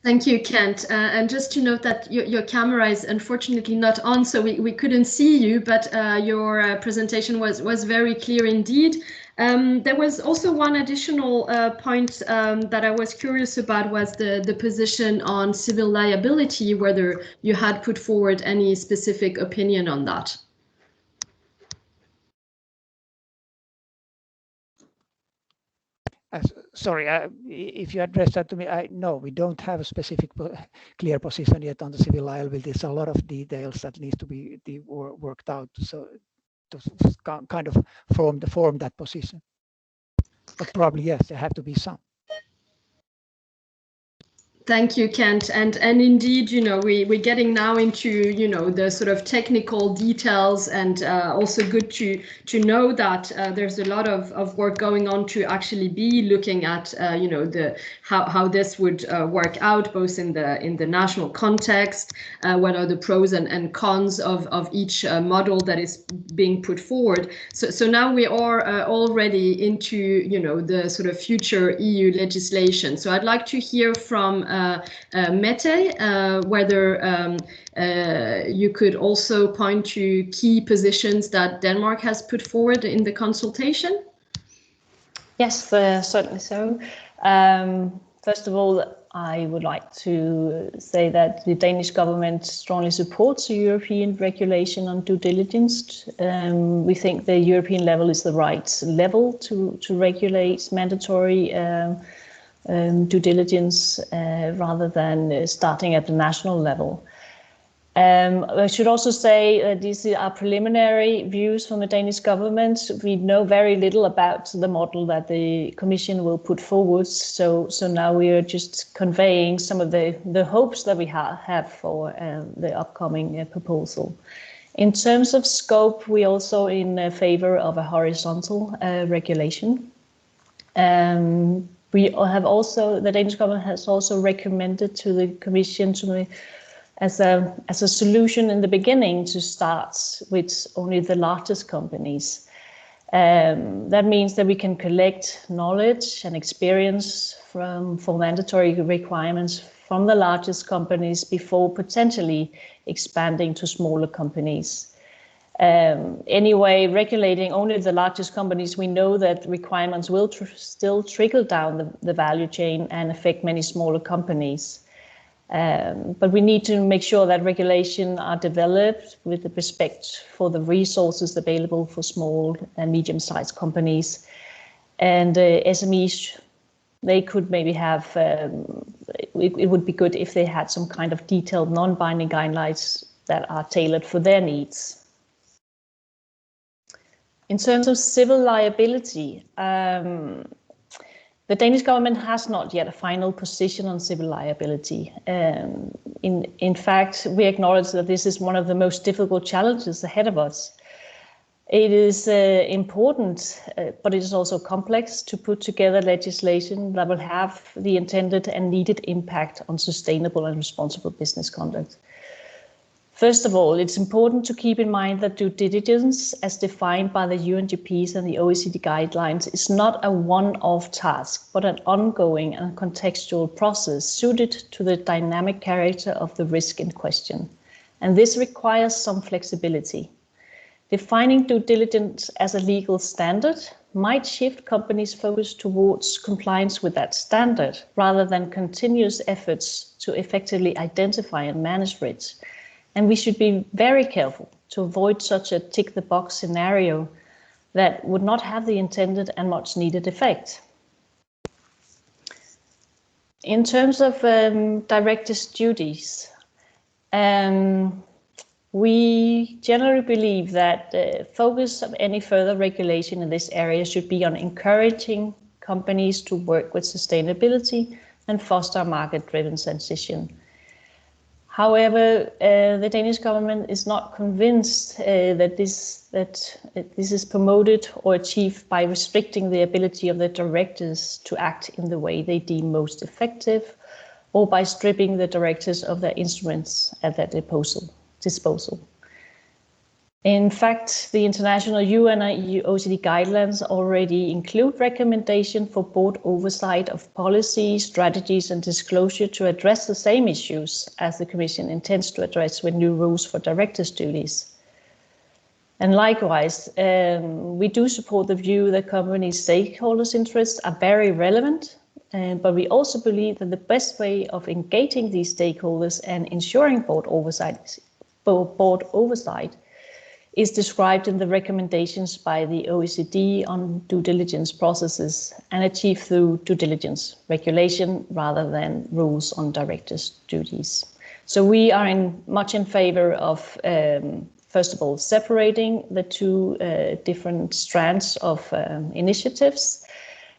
Thank you, Kent. And just to note that your camera is unfortunately not on, so we couldn't see you, but your presentation was very clear indeed. There was also one additional point that I was curious about, was the position on civil liability, whether you had put forward any specific opinion on that. Sorry, if you address that to me, no, we don't have a specific clear position yet on the civil liability. There's a lot of details that needs to be worked out, so to kind of form that position. But probably yes, there have to be some. Thank you, Kent. And indeed, we're getting now into, the sort of technical details, and also good to know that there's a lot of work going on to actually be looking at, how this would work out, both in the national context, what are the pros and cons of each model that is being put forward. So now we are already into, the sort of future EU legislation. So I'd like to hear from Mette, whether you could also point to key positions that Denmark has put forward in the consultation. Yes, certainly so. First of all, I would like to say that the Danish government strongly supports the European regulation on due diligence. We think the European level is the right level to regulate mandatory due diligence rather than starting at the national level. I should also say these are preliminary views from the Danish government. We know very little about the model that the Commission will put forward. So now we are just conveying some of the hopes that we have for the upcoming proposal. In terms of scope, we also in favor of a horizontal regulation. We have also, the Danish government has also recommended to the Commission as a solution in the beginning to start with only the largest companies. That means that we can collect knowledge and experience for mandatory requirements from the largest companies before potentially expanding to smaller companies. Anyway, regulating only the largest companies, we know that requirements will still trickle down the value chain and affect many smaller companies. But we need to make sure that regulation are developed with the respect for the resources available for small and medium-sized companies. And SMEs, they could maybe have, it would be good if they had some kind of detailed non-binding guidelines that are tailored for their needs. In terms of civil liability, the Danish government has not yet a final position on civil liability. In fact, we acknowledge that this is one of the most difficult challenges ahead of us. It is important, but it is also complex to put together legislation that will have the intended and needed impact on sustainable and responsible business conduct. First of all, it's important to keep in mind that due diligence, as defined by the UNGPs and the OECD guidelines, is not a one-off task, but an ongoing and contextual process suited to the dynamic character of the risk in question. And this requires some flexibility. Defining due diligence as a legal standard might shift companies' focus towards compliance with that standard, rather than continuous efforts to effectively identify and manage risks. And we should be very careful to avoid such a tick-the-box scenario that would not have the intended and much needed effect. In terms of directors' duties, we generally believe that the focus of any further regulation in this area should be on encouraging companies to work with sustainability and foster a market-driven transition. However, the Danish government is not convinced that this is promoted or achieved by restricting the ability of the directors to act in the way they deem most effective, or by stripping the directors of their instruments at their disposal. In fact, the international UN and OECD guidelines already include recommendation for board oversight of policy, strategies and disclosure to address the same issues as the Commission intends to address with new rules for directors' duties. And likewise, we do support the view that company stakeholders' interests are very relevant, but we also believe that the best way of engaging these stakeholders and ensuring board oversight is described in the recommendations by the OECD on due diligence processes and achieved through due diligence regulation rather than rules on directors' duties. So we are much in favor of, first of all, separating the two different strands of initiatives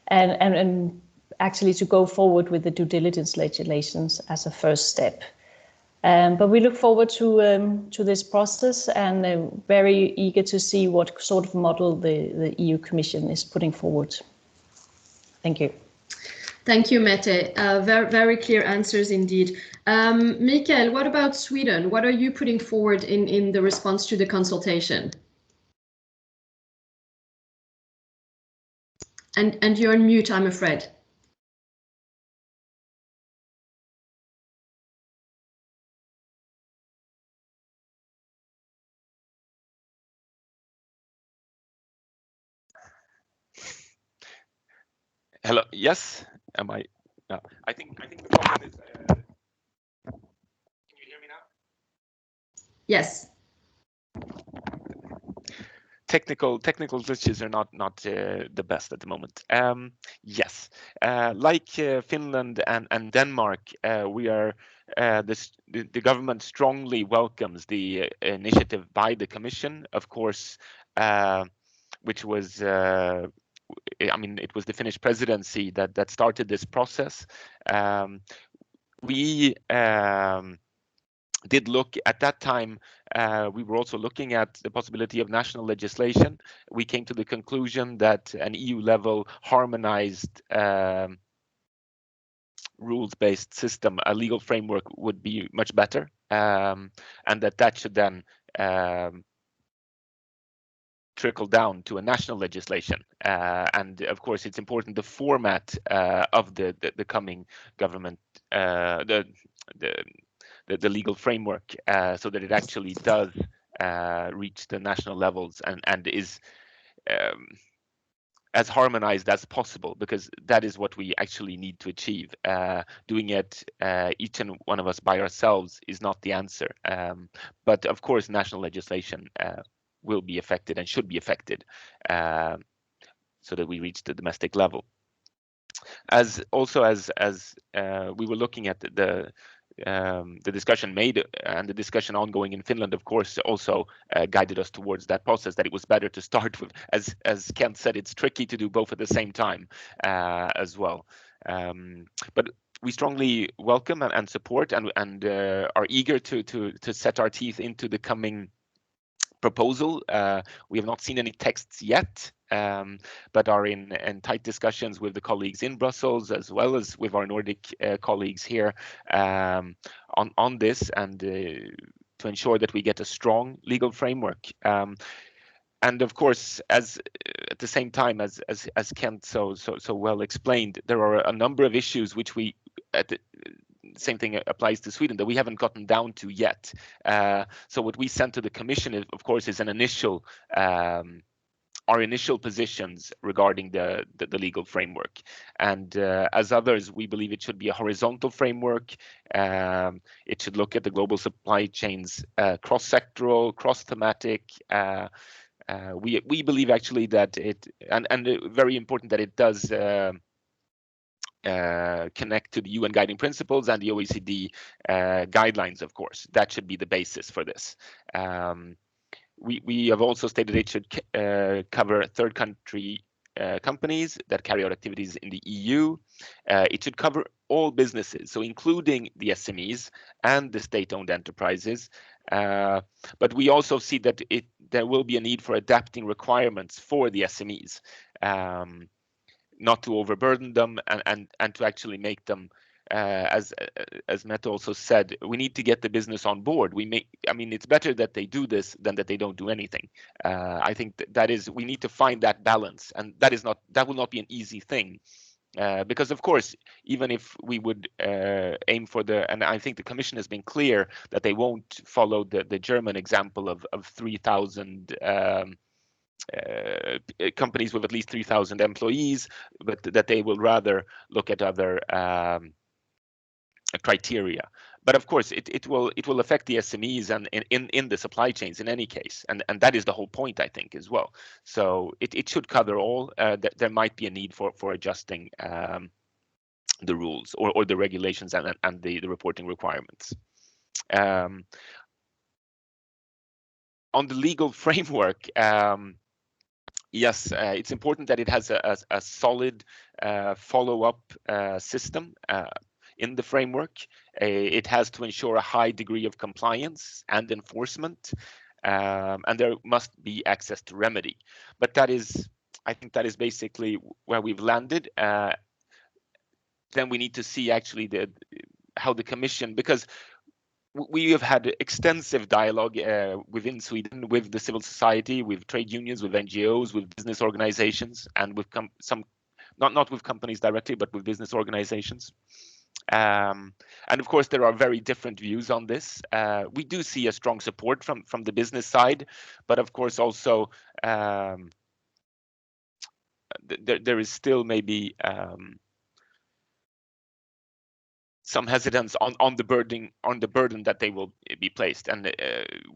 and actually to go forward with the due diligence legislations as a first step. But we look forward to this process and very eager to see what sort of model the EU Commission is putting forward. Thank you. Thank you, Mette. Very, very clear answers indeed. Mikael, what about Sweden? What are you putting forward in the response to the consultation? And you're on mute, I'm afraid. Hello. Yes. Am I? No. I think the problem is. Can you hear me now? Yes. Technical glitches are not the best at the moment. Yes, like Finland and Denmark, we are the government strongly welcomes the initiative by the Commission, of course, which was. I mean, it was the Finnish presidency that started this process. We did look at that time. We were also looking at the possibility of national legislation. We came to the conclusion that an EU-level harmonized rules-based system, a legal framework, would be much better, and that should then trickle down to a national legislation. And of course, it's important the format of the coming government, the legal framework, so that it actually does reach the national levels and is as harmonized as possible, because that is what we actually need to achieve. Doing it each and one of us by ourselves is not the answer. But of course, national legislation will be affected and should be affected, so that we reach the domestic level. As we were looking at the discussion made and the discussion ongoing in Finland, of course, also guided us towards that process, that it was better to start with, as Kent said, it's tricky to do both at the same time as well. But we strongly welcome and support and are eager to set our teeth into the coming proposal. We have not seen any texts yet, but are in tight discussions with the colleagues in Brussels, as well as with our Nordic colleagues here on this, and to ensure that we get a strong legal framework. And of course, as at the same time, as Kent so well explained, there are a number of issues which we same thing applies to Sweden, that we haven't gotten down to yet. So what we sent to the Commission, of course, is an initial, our initial positions regarding the legal framework. And as others, we believe it should be a horizontal framework. It should look at the global supply chains, cross-sectoral, cross-thematic. We believe actually that it, and very important that it does connect to the UN guiding principles and the OECD guidelines, of course. That should be the basis for this. We have also stated it should cover third country companies that carry out activities in the EU. It should cover all businesses, so including the SMEs and the state-owned enterprises. But we also see that there will be a need for adapting requirements for the SMEs. Not to overburden them and to actually make them, as Mette also said, we need to get the business on board. I mean, it's better that they do this than that they don't do anything. I think that is, we need to find that balance, and that will not be an easy thing. Because of course, even if we would aim for and I think the Commission has been clear that they won't follow the German example of 3,000 companies with at least 3,000 employees, but that they will rather look at other criteria. But of course, it will affect the SMEs and in the supply chains in any case, and that is the whole point, I think, as well. So it should cover all. There might be a need for adjusting the rules or the regulations and the reporting requirements. On the legal framework, yes, it's important that it has a solid follow-up system in the framework. It has to ensure a high degree of compliance and enforcement, and there must be access to remedy. But I think that is basically where we've landed. Then we need to see actually how the Commission, because we have had extensive dialogue within Sweden with the civil society, with trade unions, with NGOs, with business organizations, and with not with companies directly, but with business organizations. And of course, there are very different views on this. We do see a strong support from the business side, but of course also there is still maybe some hesitance on the burden that they will be placed. And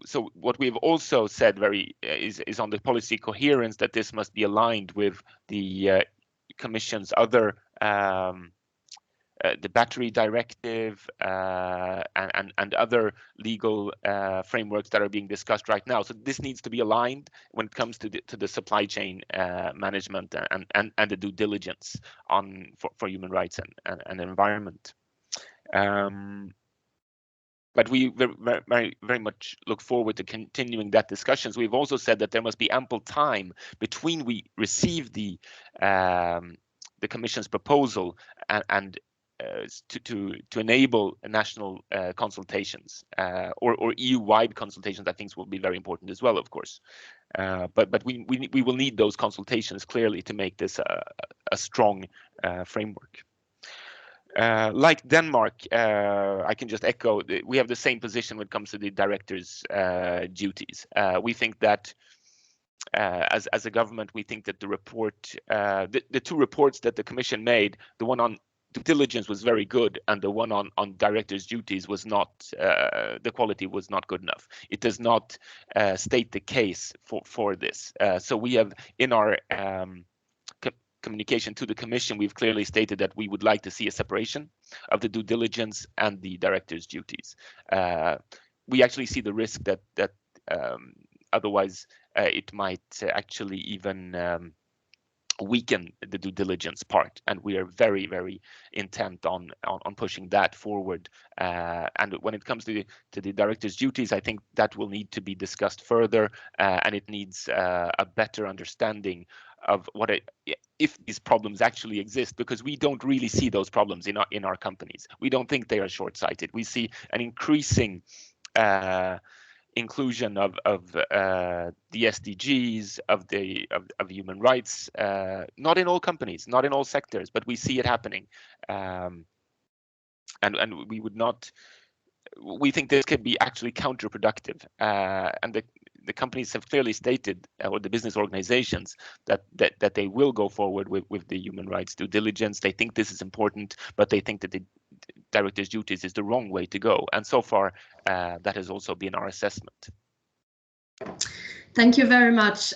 so what we've also said is on the policy coherence, that this must be aligned with the Commission's other the battery directive and other legal frameworks that are being discussed right now. So this needs to be aligned when it comes to the supply chain management and the due diligence for human rights and environment. But we very much look forward to continuing that discussions. We've also said that there must be ample time between we receive the Commission's proposal and to enable national consultations or EU-wide consultations. I think will be very important as well, of course. But we will need those consultations clearly to make this a strong framework. Like Denmark, I can just echo, we have the same position when it comes to the director's duties. We think that as a government, we think that the report, the two reports that the Commission made, the one on due diligence was very good, and the one on director's duties was not, the quality was not good enough. It does not state the case for this. So we have in our communication to the Commission, we've clearly stated that we would like to see a separation of the due diligence and the director's duties. We actually see the risk that otherwise it might actually even weaken the due diligence part, and we are very, very intent on pushing that forward. And when it comes to the director's duties, I think that will need to be discussed further, and it needs a better understanding of if these problems actually exist, because we don't really see those problems in our companies. We don't think they are short-sighted. We see an increasing inclusion of the SDGs, of human rights, not in all companies, not in all sectors, but we see it happening, and we think this could be actually counterproductive, and the companies have clearly stated, or the business organizations, that they will go forward with the human rights due diligence. They think this is important, but they think that the director's duties is the wrong way to go. And so far, that has also been our assessment. Thank you very much.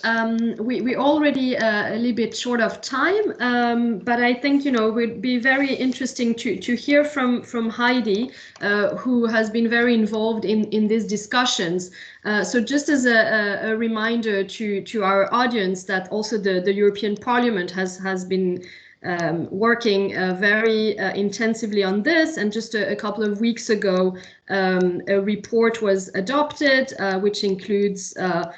We already a little bit short of time, but I think, it would be very interesting to hear from Heidi, who has been very involved in these discussions. So just as a reminder to our audience that also the European Parliament has been working very intensively on this, and just a couple of weeks ago, a report was adopted, which includes a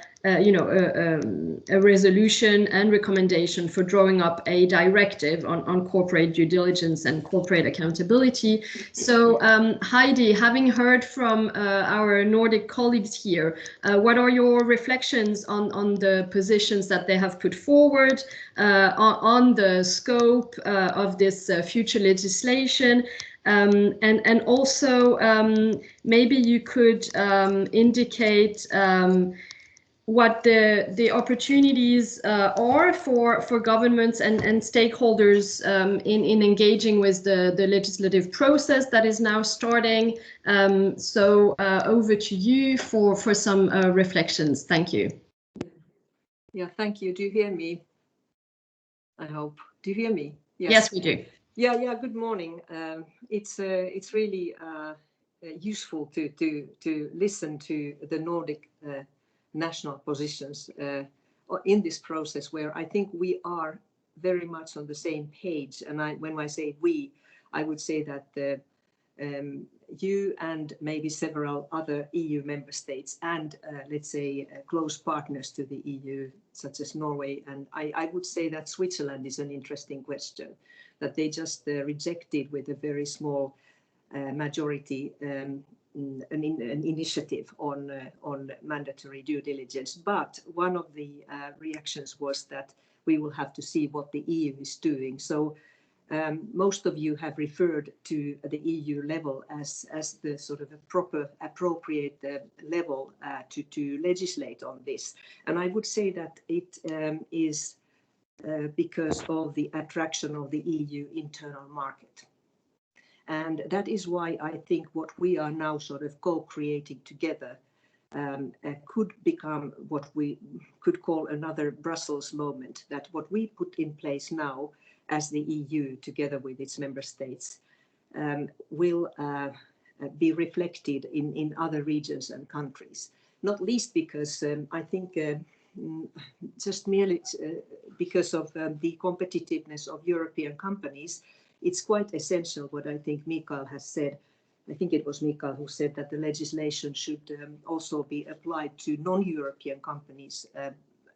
resolution and recommendation for drawing up a directive on corporate due diligence and corporate accountability. So Heidi, having heard from our Nordic colleagues here, what are your reflections on the positions that they have put forward, on the scope of this future legislation? And also maybe you could indicate what the opportunities are for governments and stakeholders in engaging with the legislative process that is now starting. So over to you for some reflections. Thank you. Yeah, thank you. Do you hear me? I hope. Do you hear me? Yes, we do. Yeah. Good morning. It's really useful to listen to the Nordic national positions in this process, where I think we are very much on the same page. And when I say we, I would say that you and maybe several other EU member states and let's say close partners to the EU, such as Norway, and I would say that Switzerland is an interesting question, that they just rejected with a very small majority an initiative on mandatory due diligence. But one of the reactions was that we will have to see what the EU is doing. So most of you have referred to the EU level as the sort of a proper, appropriate level to legislate on this. And I would say that it is because of the attraction of the EU internal market. And that is why I think what we are now sort of co-creating together could become what we could call another Brussels moment, that what we put in place now as the EU together with its member states will be reflected in other regions and countries, not least because I think just merely because of the competitiveness of European companies, it's quite essential what I think Mikael has said. I think it was Mikael who said that the legislation should also be applied to non-European companies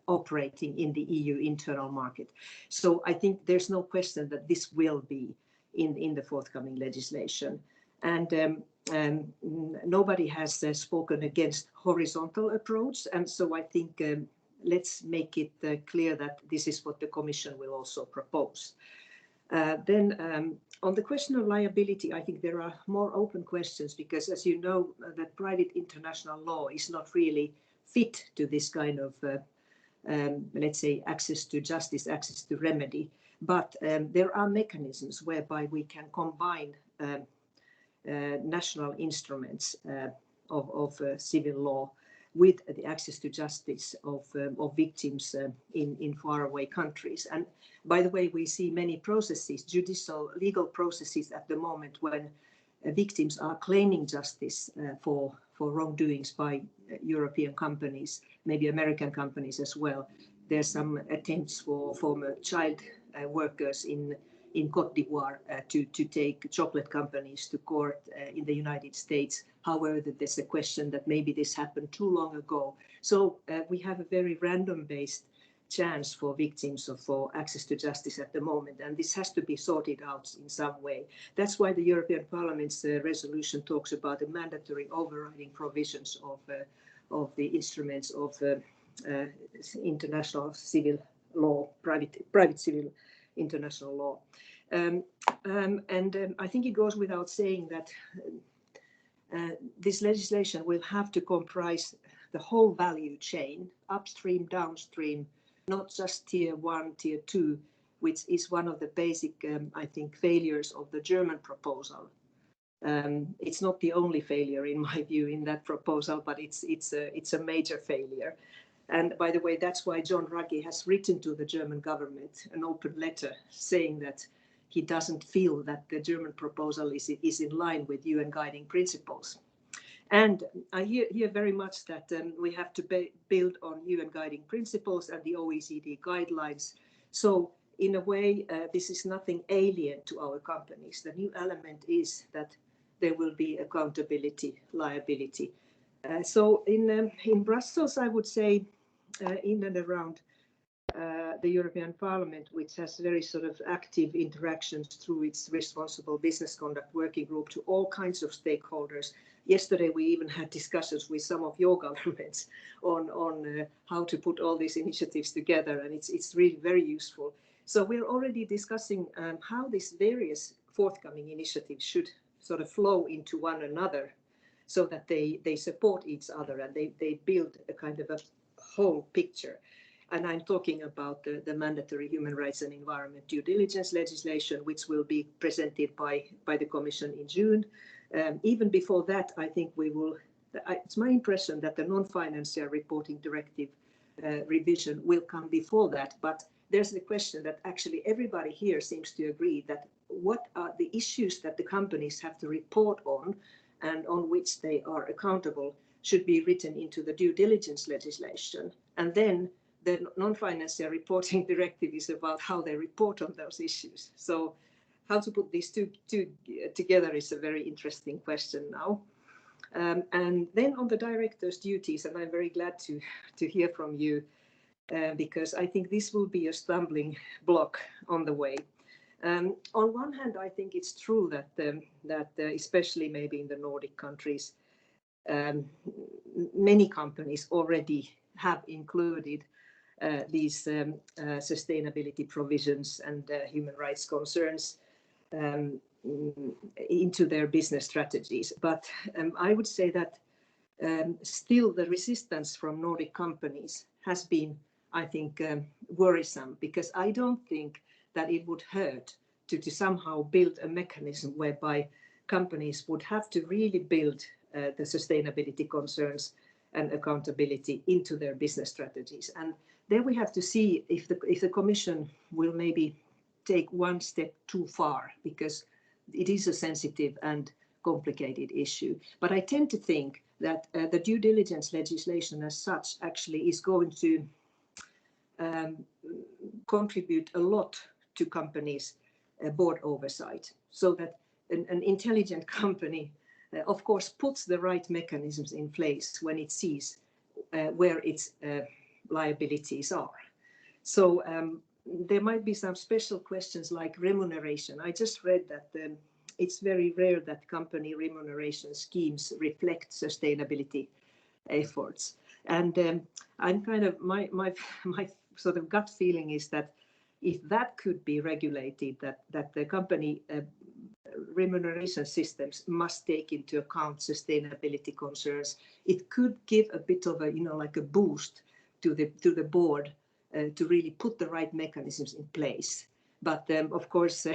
operating in the EU internal market. So I think there's no question that this will be in the forthcoming legislation. And nobody has spoken against horizontal approach. And so I think let's make it clear that this is what the Commission will also propose. Then on the question of liability, I think there are more open questions because, as you know, that private international law is not really fit to this kind of, let's say, access to justice, access to remedy. But there are mechanisms whereby we can combine national instruments of civil law with the access to justice of victims in faraway countries. And by the way, we see many processes, judicial legal processes at the moment when victims are claiming justice for wrongdoings by European companies, maybe American companies as well. There's some attempts for former child workers in Cote d'Ivoire to take chocolate companies to court in the United States. However, there's a question that maybe this happened too long ago. So we have a very random-based chance for victims for access to justice at the moment, and this has to be sorted out in some way. That's why the European Parliament's resolution talks about the mandatory overriding provisions of the instruments of international civil law, private civil international law. I think it goes without saying that this legislation will have to comprise the whole value chain, upstream, downstream, not just tier 1, tier 2, which is one of the basic, I think, failures of the German proposal. It's not the only failure, in my view, in that proposal, but it's a major failure. And by the way, that's why John Ruggie has written to the German government an open letter saying that he doesn't feel that the German proposal is in line with UN guiding principles. And I hear very much that we have to build on UN guiding principles and the OECD guidelines. So in a way, this is nothing alien to our companies. The new element is that there will be accountability, liability. So in Brussels, I would say, in and around the European Parliament, which has very sort of active interactions through its responsible business conduct working group to all kinds of stakeholders. Yesterday, we even had discussions with some of your governments on how to put all these initiatives together, and it's really very useful. So we're already discussing how these various forthcoming initiatives should sort of flow into one another so that they support each other and they build a kind of a whole picture. And I'm talking about the mandatory human rights and environment due diligence legislation, which will be presented by the Commission in June. Even before that, I think we will, it's my impression that the non-financial reporting directive revision will come before that. But there's the question that actually everybody here seems to agree that what are the issues that the companies have to report on and on which they are accountable should be written into the due diligence legislation. And then the non-financial reporting directive is about how they report on those issues. So how to put these two together is a very interesting question now. And then on the director's duties, and I'm very glad to hear from you, because I think this will be a stumbling block on the way. On one hand, I think it's true that especially maybe in the Nordic countries, many companies already have included these sustainability provisions and human rights concerns into their business strategies. But I would say that still the resistance from Nordic companies has been, I think, worrisome, because I don't think that it would hurt to somehow build a mechanism whereby companies would have to really build the sustainability concerns and accountability into their business strategies. And there we have to see if the Commission will maybe take one step too far, because it is a sensitive and complicated issue. But I tend to think that the due diligence legislation as such actually is going to contribute a lot to companies' board oversight, so that an intelligent company, of course, puts the right mechanisms in place when it sees where its liabilities are. So there might be some special questions like remuneration. I just read that it's very rare that company remuneration schemes reflect sustainability efforts. And I'm kind of my sort of gut feeling is that if that could be regulated, that the company remuneration systems must take into account sustainability concerns, it could give a bit of a, like a boost to the board to really put the right mechanisms in place. But of course,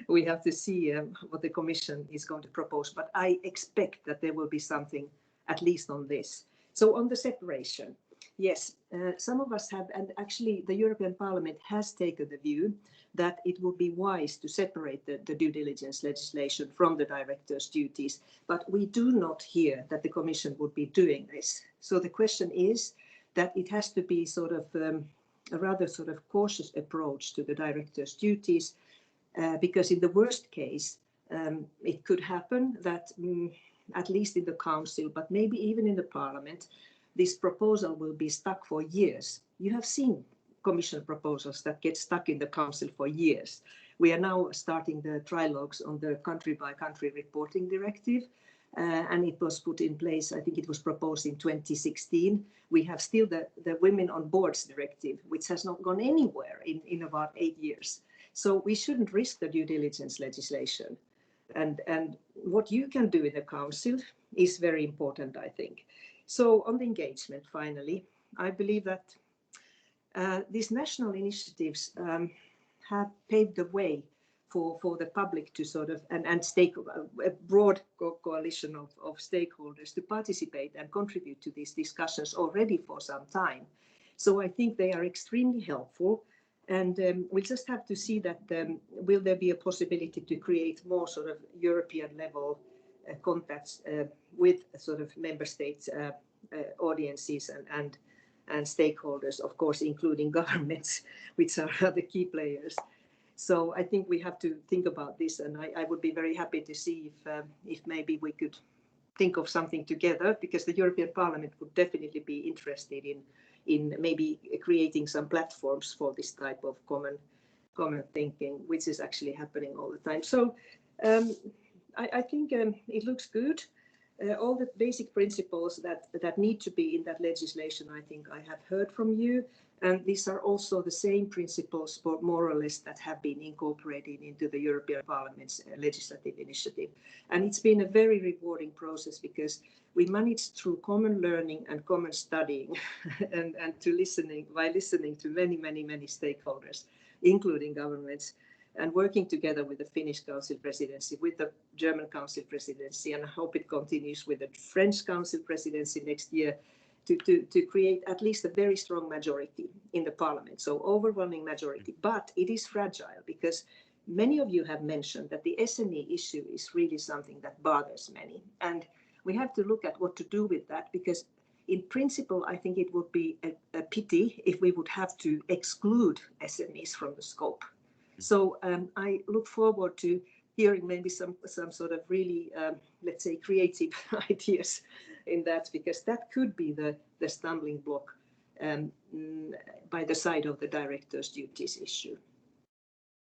we have to see what the Commission is going to propose. But I expect that there will be something at least on this. So on the separation, yes, some of us have, and actually the European Parliament has taken the view that it would be wise to separate the due diligence legislation from the director's duties. But we do not hear that the Commission would be doing this. So the question is that it has to be sort of a rather sort of cautious approach to the director's duties, because in the worst case, it could happen that at least in the Council, but maybe even in the Parliament, this proposal will be stuck for years. You have seen Commission proposals that get stuck in the Council for years. We are now starting the trilogues on the country-by-country reporting directive, and it was put in place, I think it was proposed in 2016. We have still the Women on Boards directive, which has not gone anywhere in about 8 years. So we shouldn't risk the due diligence legislation. And what you can do in the Council is very important, I think. So on the engagement, finally, I believe that these national initiatives have paved the way for the public to sort of, and a broad coalition of stakeholders to participate and contribute to these discussions already for some time. So I think they are extremely helpful. And we'll just have to see that will there be a possibility to create more sort of European level contacts with sort of member states audiences and stakeholders, of course, including governments, which are the key players. So I think we have to think about this, and I would be very happy to see if maybe we could think of something together, because the European Parliament would definitely be interested in maybe creating some platforms for this type of common thinking, which is actually happening all the time. So I think it looks good. All the basic principles that need to be in that legislation, I think I have heard from you. And these are also the same principles, for more or less, that have been incorporated into the European Parliament's legislative initiative. And it's been a very rewarding process, because we managed through common learning and common studying and by listening to many stakeholders, including governments, and working together with the Finnish Council Presidency, with the German Council Presidency, and I hope it continues with the French Council Presidency next year, to create at least a very strong majority in the Parliament, so overwhelming majority. But it is fragile, because many of you have mentioned that the SME issue is really something that bothers many. And we have to look at what to do with that, because in principle, I think it would be a pity if we would have to exclude SMEs from the scope. So I look forward to hearing maybe some sort of really, let's say, creative ideas in that, because that could be the stumbling block by the side of the director's duties issue.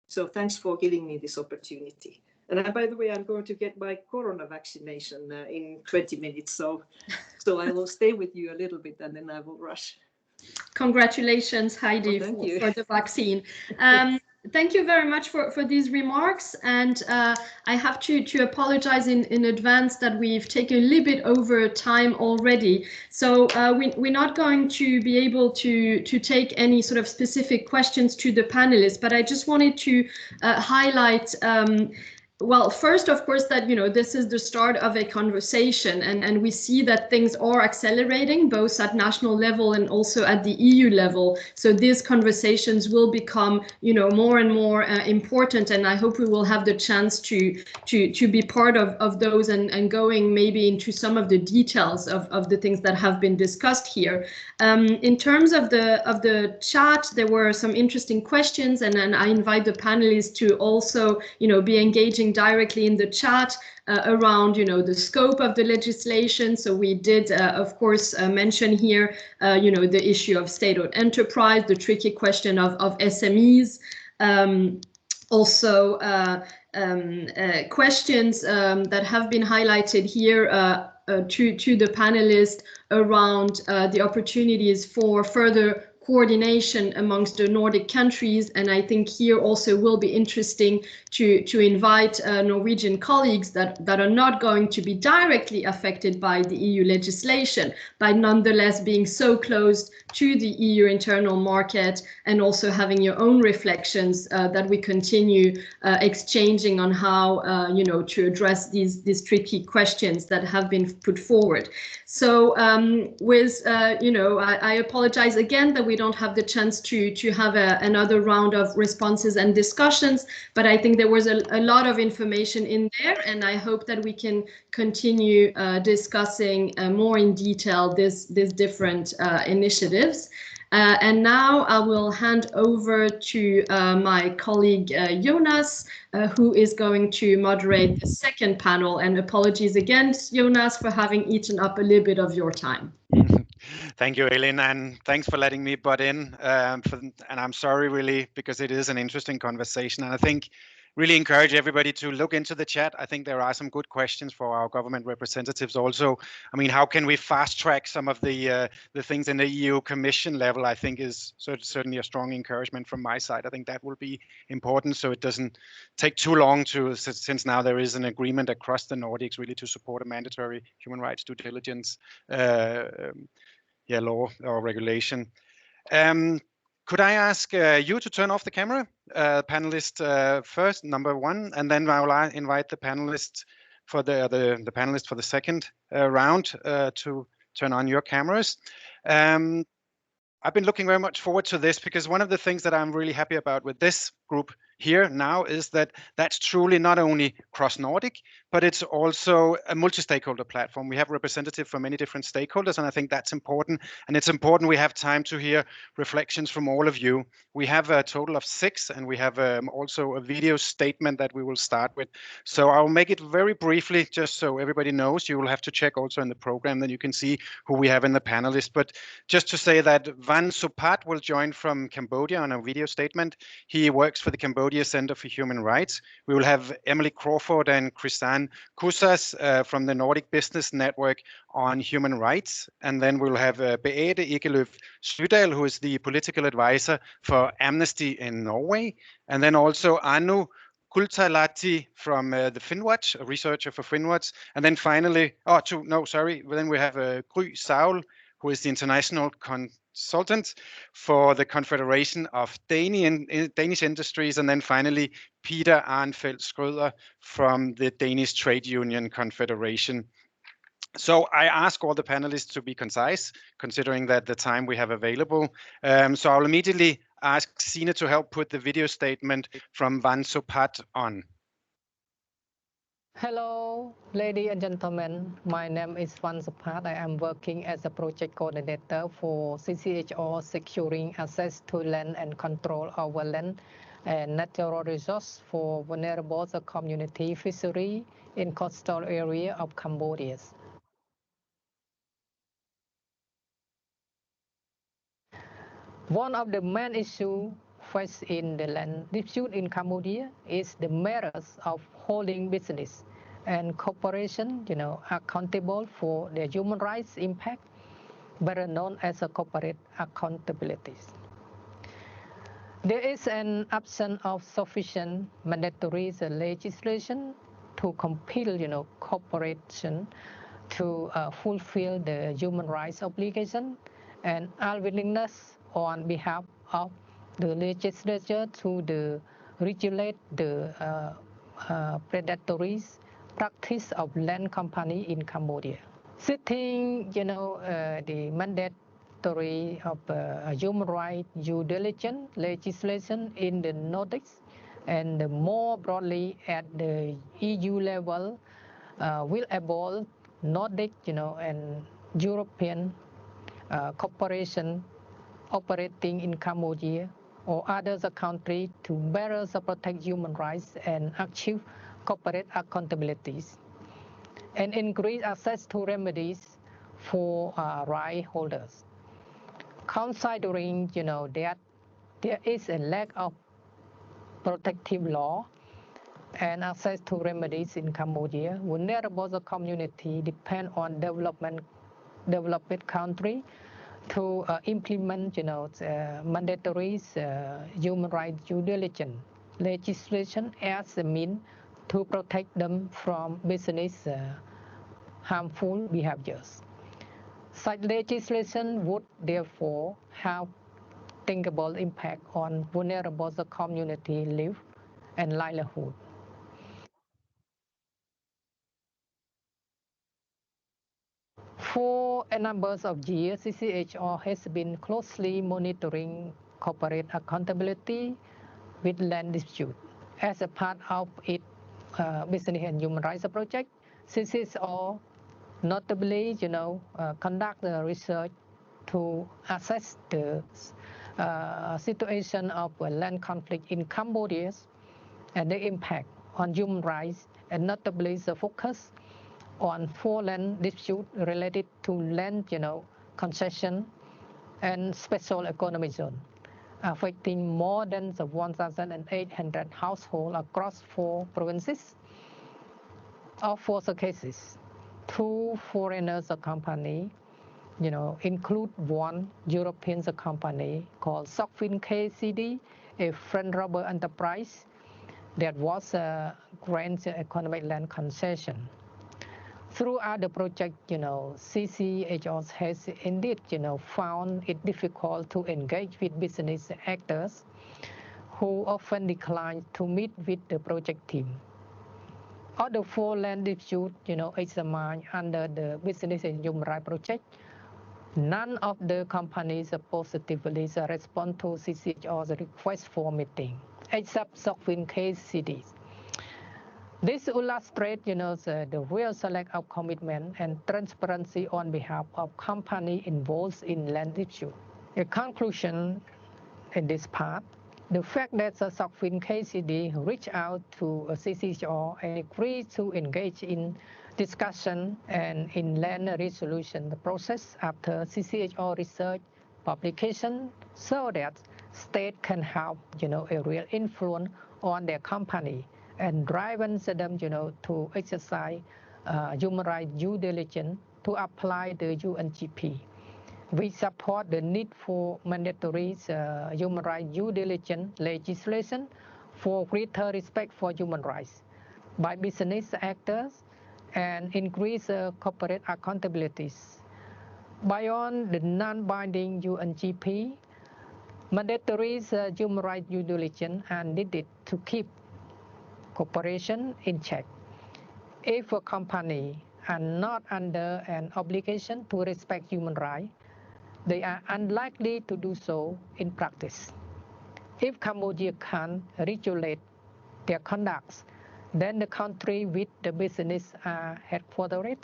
So thanks for giving me this opportunity. And by the way, I'm going to get my corona vaccination in 20 minutes. So I will stay with you a little bit, and then I will rush. Congratulations, Heidi, for the vaccine. Thank you very much for these remarks, and I have to apologize in advance that we've taken a little bit over time already. So we're not going to be able to take any sort of specific questions to the panelists, but I just wanted to highlight well, first, of course, that, this is the start of a conversation, and we see that things are accelerating both at national level and also at the EU level. So these conversations will become, more and more important, and I hope we will have the chance to be part of those and going maybe into some of the details of the things that have been discussed here. In terms of the chat, there were some interesting questions, and then I invite the panelists to also, be engaging directly in the chat around, the scope of the legislation. So we did, of course, mention here, the issue of state-owned enterprise, the tricky question of SMEs, also questions that have been highlighted here to the panelists around the opportunities for further coordination amongst the Nordic countries. And I think here also will be interesting to invite Norwegian colleagues that are not going to be directly affected by the EU legislation, but nonetheless being so close to the EU internal market and also having your own reflections that we continue exchanging on how to address these tricky questions that have been put forward. So I apologize again that we don't have the chance to have another round of responses and discussions, but I think there was a lot of information in there, and I hope that we can continue discussing more in detail these different initiatives. And now I will hand over to my colleague Jonas, who is going to moderate the second panel. And apologies again, Jonas, for having eaten up a little bit of your time. Thank you, Elin, and thanks for letting me butt in. And I'm sorry, really, because it is an interesting conversation. And I think really encourage everybody to look into the chat. I think there are some good questions for our government representatives also. I mean, how can we fast track some of the things in the EU Commission level? I think is certainly a strong encouragement from my side. I think that will be important, so it doesn't take too long since now there is an agreement across the Nordics really to support a mandatory human rights due diligence law or regulation. Could I ask you to turn off the camera, panelist first, number one, and then I will invite the panelists for the panelist for the second round to turn on your cameras. I've been looking very much forward to this because one of the things that I'm really happy about with this group here now is that that's truly not only cross-Nordic, but it's also a multi-stakeholder platform. We have representatives from many different stakeholders, and I think that's important. And it's important we have time to hear reflections from all of you. We have a total of 6, and we have also a video statement that we will start with. So I'll make it very briefly, just so everybody knows. You will have to check also in the program, then you can see who we have in the panelists. But just to say that Van Supat will join from Cambodia on a video statement. He works for the Cambodia Center for Human Rights. We will have Emily Crawford and Krisan Kusas from the Nordic Business Network on human rights. And then we'll have Beate Ekelöf Slydal, who is the political advisor for Amnesty in Norway. And then also Anu Kultalahti from the Finnwatch, a researcher for Finnwatch. And then finally, then we have Gry Saul, who is the international consultant for the Confederation of Danish Industries, and then finally Peter Arnfeldt Schrøder from the Danish Trade Union Confederation. So I ask all the panelists to be concise, considering that the time we have available. So I'll immediately ask Sina to help put the video statement from Van Supat on. Hello, ladies and gentlemen. My name is Van Supat. I am working as a project coordinator for CCHR securing access to land and control over land and natural resource for vulnerable community fishery in coastal area of Cambodia. One of the main issues faced in the land dispute in Cambodia is the merits of holding business and corporation, accountable for their human rights impact, better known as a corporate accountability. There is an absence of sufficient mandatory legislation to compel, corporation to fulfill the human rights obligation and unwillingness on behalf of the legislature to regulate the predatory practice of land company in Cambodia. Setting, the mandatory of human rights due diligence legislation in the Nordics and more broadly at the EU level will enable Nordic, and European corporation operating in Cambodia or other countries to better protect human rights and achieve corporate accountabilities and increase access to remedies for right holders. Considering, that there is a lack of protective law and access to remedies in Cambodia. Vulnerable community depend on developed country to implement, mandatory human rights due diligence legislation as a means to protect them from business harmful behaviors. Such legislation would therefore have thinkable impact on vulnerable community life and livelihood. For a number of years, CCHR has been closely monitoring corporate accountability with land dispute. As a part of its business and human rights project, CCHR notably, conduct research to assess the situation of land conflict in Cambodia and the impact on human rights, and notably the focus on 4 land disputes related to land, concession and special economic zone, affecting more than 1,800 households across 4 provinces. Of 4 cases, 2 foreigners company, include 1 European company called Sokfin KCD, a friend robber enterprise that was a grant economic land concession. Throughout the project, CCHR has indeed, found it difficult to engage with business actors who often decline to meet with the project team. Of the 4 land disputes, examined under the Business and Human Rights Project, none of the companies positively respond to CCHR's request for meeting, except Sokfin KCD. This illustrates, the real lack of commitment and transparency on behalf of companies involved in land dispute. A conclusion in this part: the fact that the Sokfin KCD reached out to CCHR and agreed to engage in discussion and in land resolution process after CCHR research publication, so that state can have, a real influence on their company and drive them, to exercise human rights due diligence to apply the UNGP. We support the need for mandatory human rights due diligence legislation for greater respect for human rights by business actors and increase corporate accountabilities. Beyond the non-binding UNGP, mandatory human rights due diligence are needed to keep cooperation in check. If a company are not under an obligation to respect human rights, they are unlikely to do so in practice. If Cambodia can regulate their conduct, then the country with the business are headquartered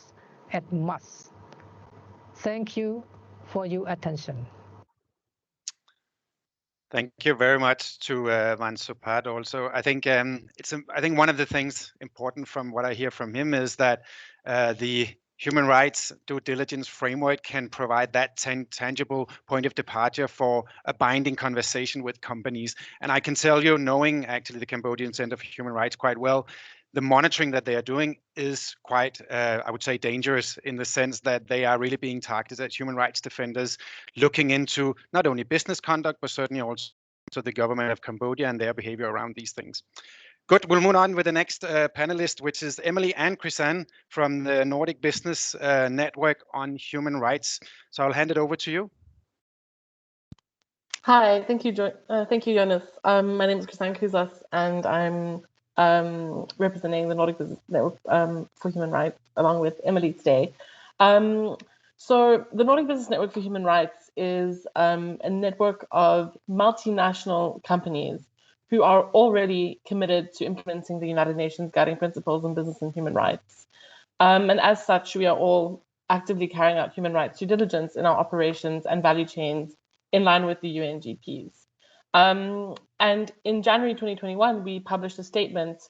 at must. Thank you for your attention. Thank you very much to Van Supat also. I think I think one of the things important from what I hear from him is that the human rights due diligence framework can provide that tangible point of departure for a binding conversation with companies. And I can tell you, knowing actually the Cambodian Center for Human Rights quite well, the monitoring that they are doing is quite, I would say, dangerous in the sense that they are really being targeted as human rights defenders, looking into not only business conduct, but certainly also the government of Cambodia and their behavior around these things. Good, we'll move on with the next panelist, which is Emily and Chrisanne from the Nordic Business Network on Human Rights. So I'll hand it over to you. Hi, thank you, Jonas. My name is Chrisanne Kuzas, and I'm representing the Nordic Business Network for Human Rights, along with Emily today. So the Nordic Business Network for Human Rights is a network of multinational companies who are already committed to implementing the United Nations Guiding Principles on Business and Human Rights. And as such, we are all actively carrying out human rights due diligence in our operations and value chains in line with the UNGPs. And in January 2021, we published a statement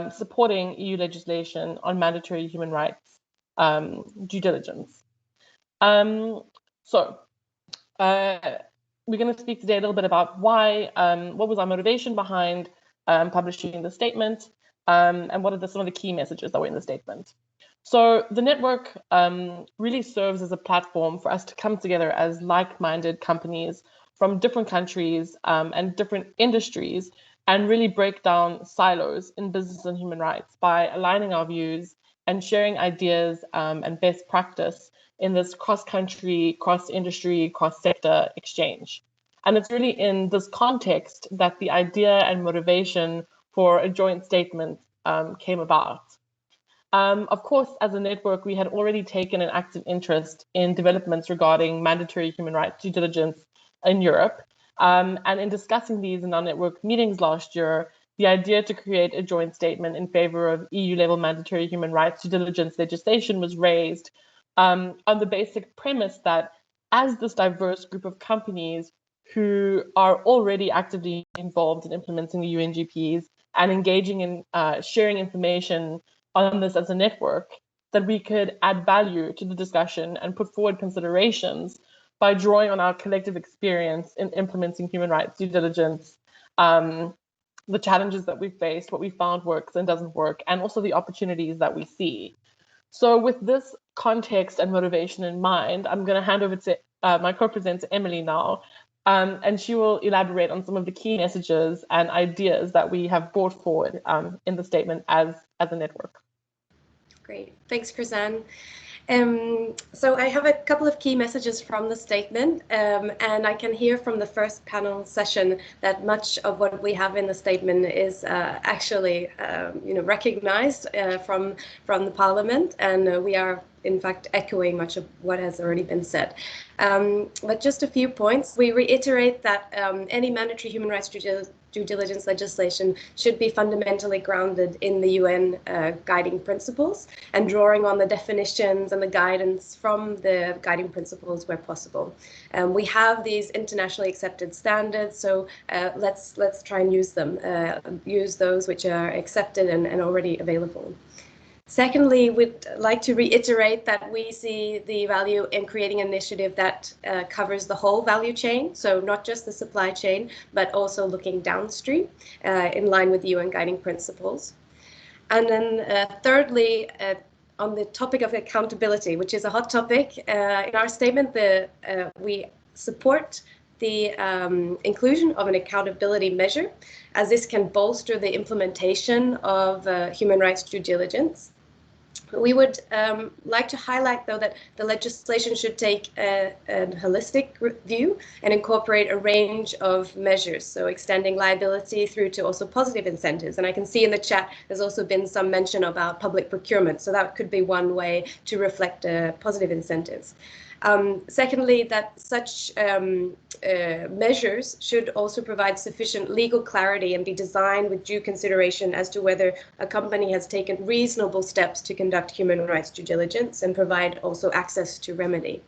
supporting EU legislation on mandatory human rights due diligence. We're going to speak today a little bit about why, what was our motivation behind publishing the statement, and what are some of the key messages that were in the statement. So the network really serves as a platform for us to come together as like-minded companies from different countries and different industries, and really break down silos in business and human rights by aligning our views and sharing ideas and best practice in this cross-country, cross-industry, cross-sector exchange. And it's really in this context that the idea and motivation for a joint statement came about. Of course, as a network, we had already taken an active interest in developments regarding mandatory human rights due diligence in Europe. And in discussing these in our network meetings last year, the idea to create a joint statement in favor of EU-level mandatory human rights due diligence legislation was raised on the basic premise that as this diverse group of companies who are already actively involved in implementing the UNGPs and engaging in sharing information on this as a network, that we could add value to the discussion and put forward considerations by drawing on our collective experience in implementing human rights due diligence, the challenges that we faced, what we found works and doesn't work, and also the opportunities that we see. So with this context and motivation in mind, I'm going to hand over to my co-presenter, Emily, now, and she will elaborate on some of the key messages and ideas that we have brought forward in the statement as a network. Great. Thanks, Chrisanne. So I have a couple of key messages from the statement, and I can hear from the first panel session that much of what we have in the statement is actually recognized from the Parliament, and we are in fact echoing much of what has already been said. But just a few points. We reiterate that any mandatory human rights due diligence legislation should be fundamentally grounded in the UN guiding principles and drawing on the definitions and the guidance from the guiding principles where possible. We have these internationally accepted standards, so let's try and use them, use those which are accepted and already available. Secondly, we'd like to reiterate that we see the value in creating an initiative that covers the whole value chain, so not just the supply chain, but also looking downstream in line with the UN guiding principles. And then thirdly, on the topic of accountability, which is a hot topic, in our statement, we support the inclusion of an accountability measure, as this can bolster the implementation of human rights due diligence. We would like to highlight, though, that the legislation should take a holistic view and incorporate a range of measures, so extending liability through to also positive incentives. And I can see in the chat there's also been some mention about public procurement, so that could be one way to reflect positive incentives. Secondly, that such measures should also provide sufficient legal clarity and be designed with due consideration as to whether a company has taken reasonable steps to conduct human rights due diligence and provide also access to remedy.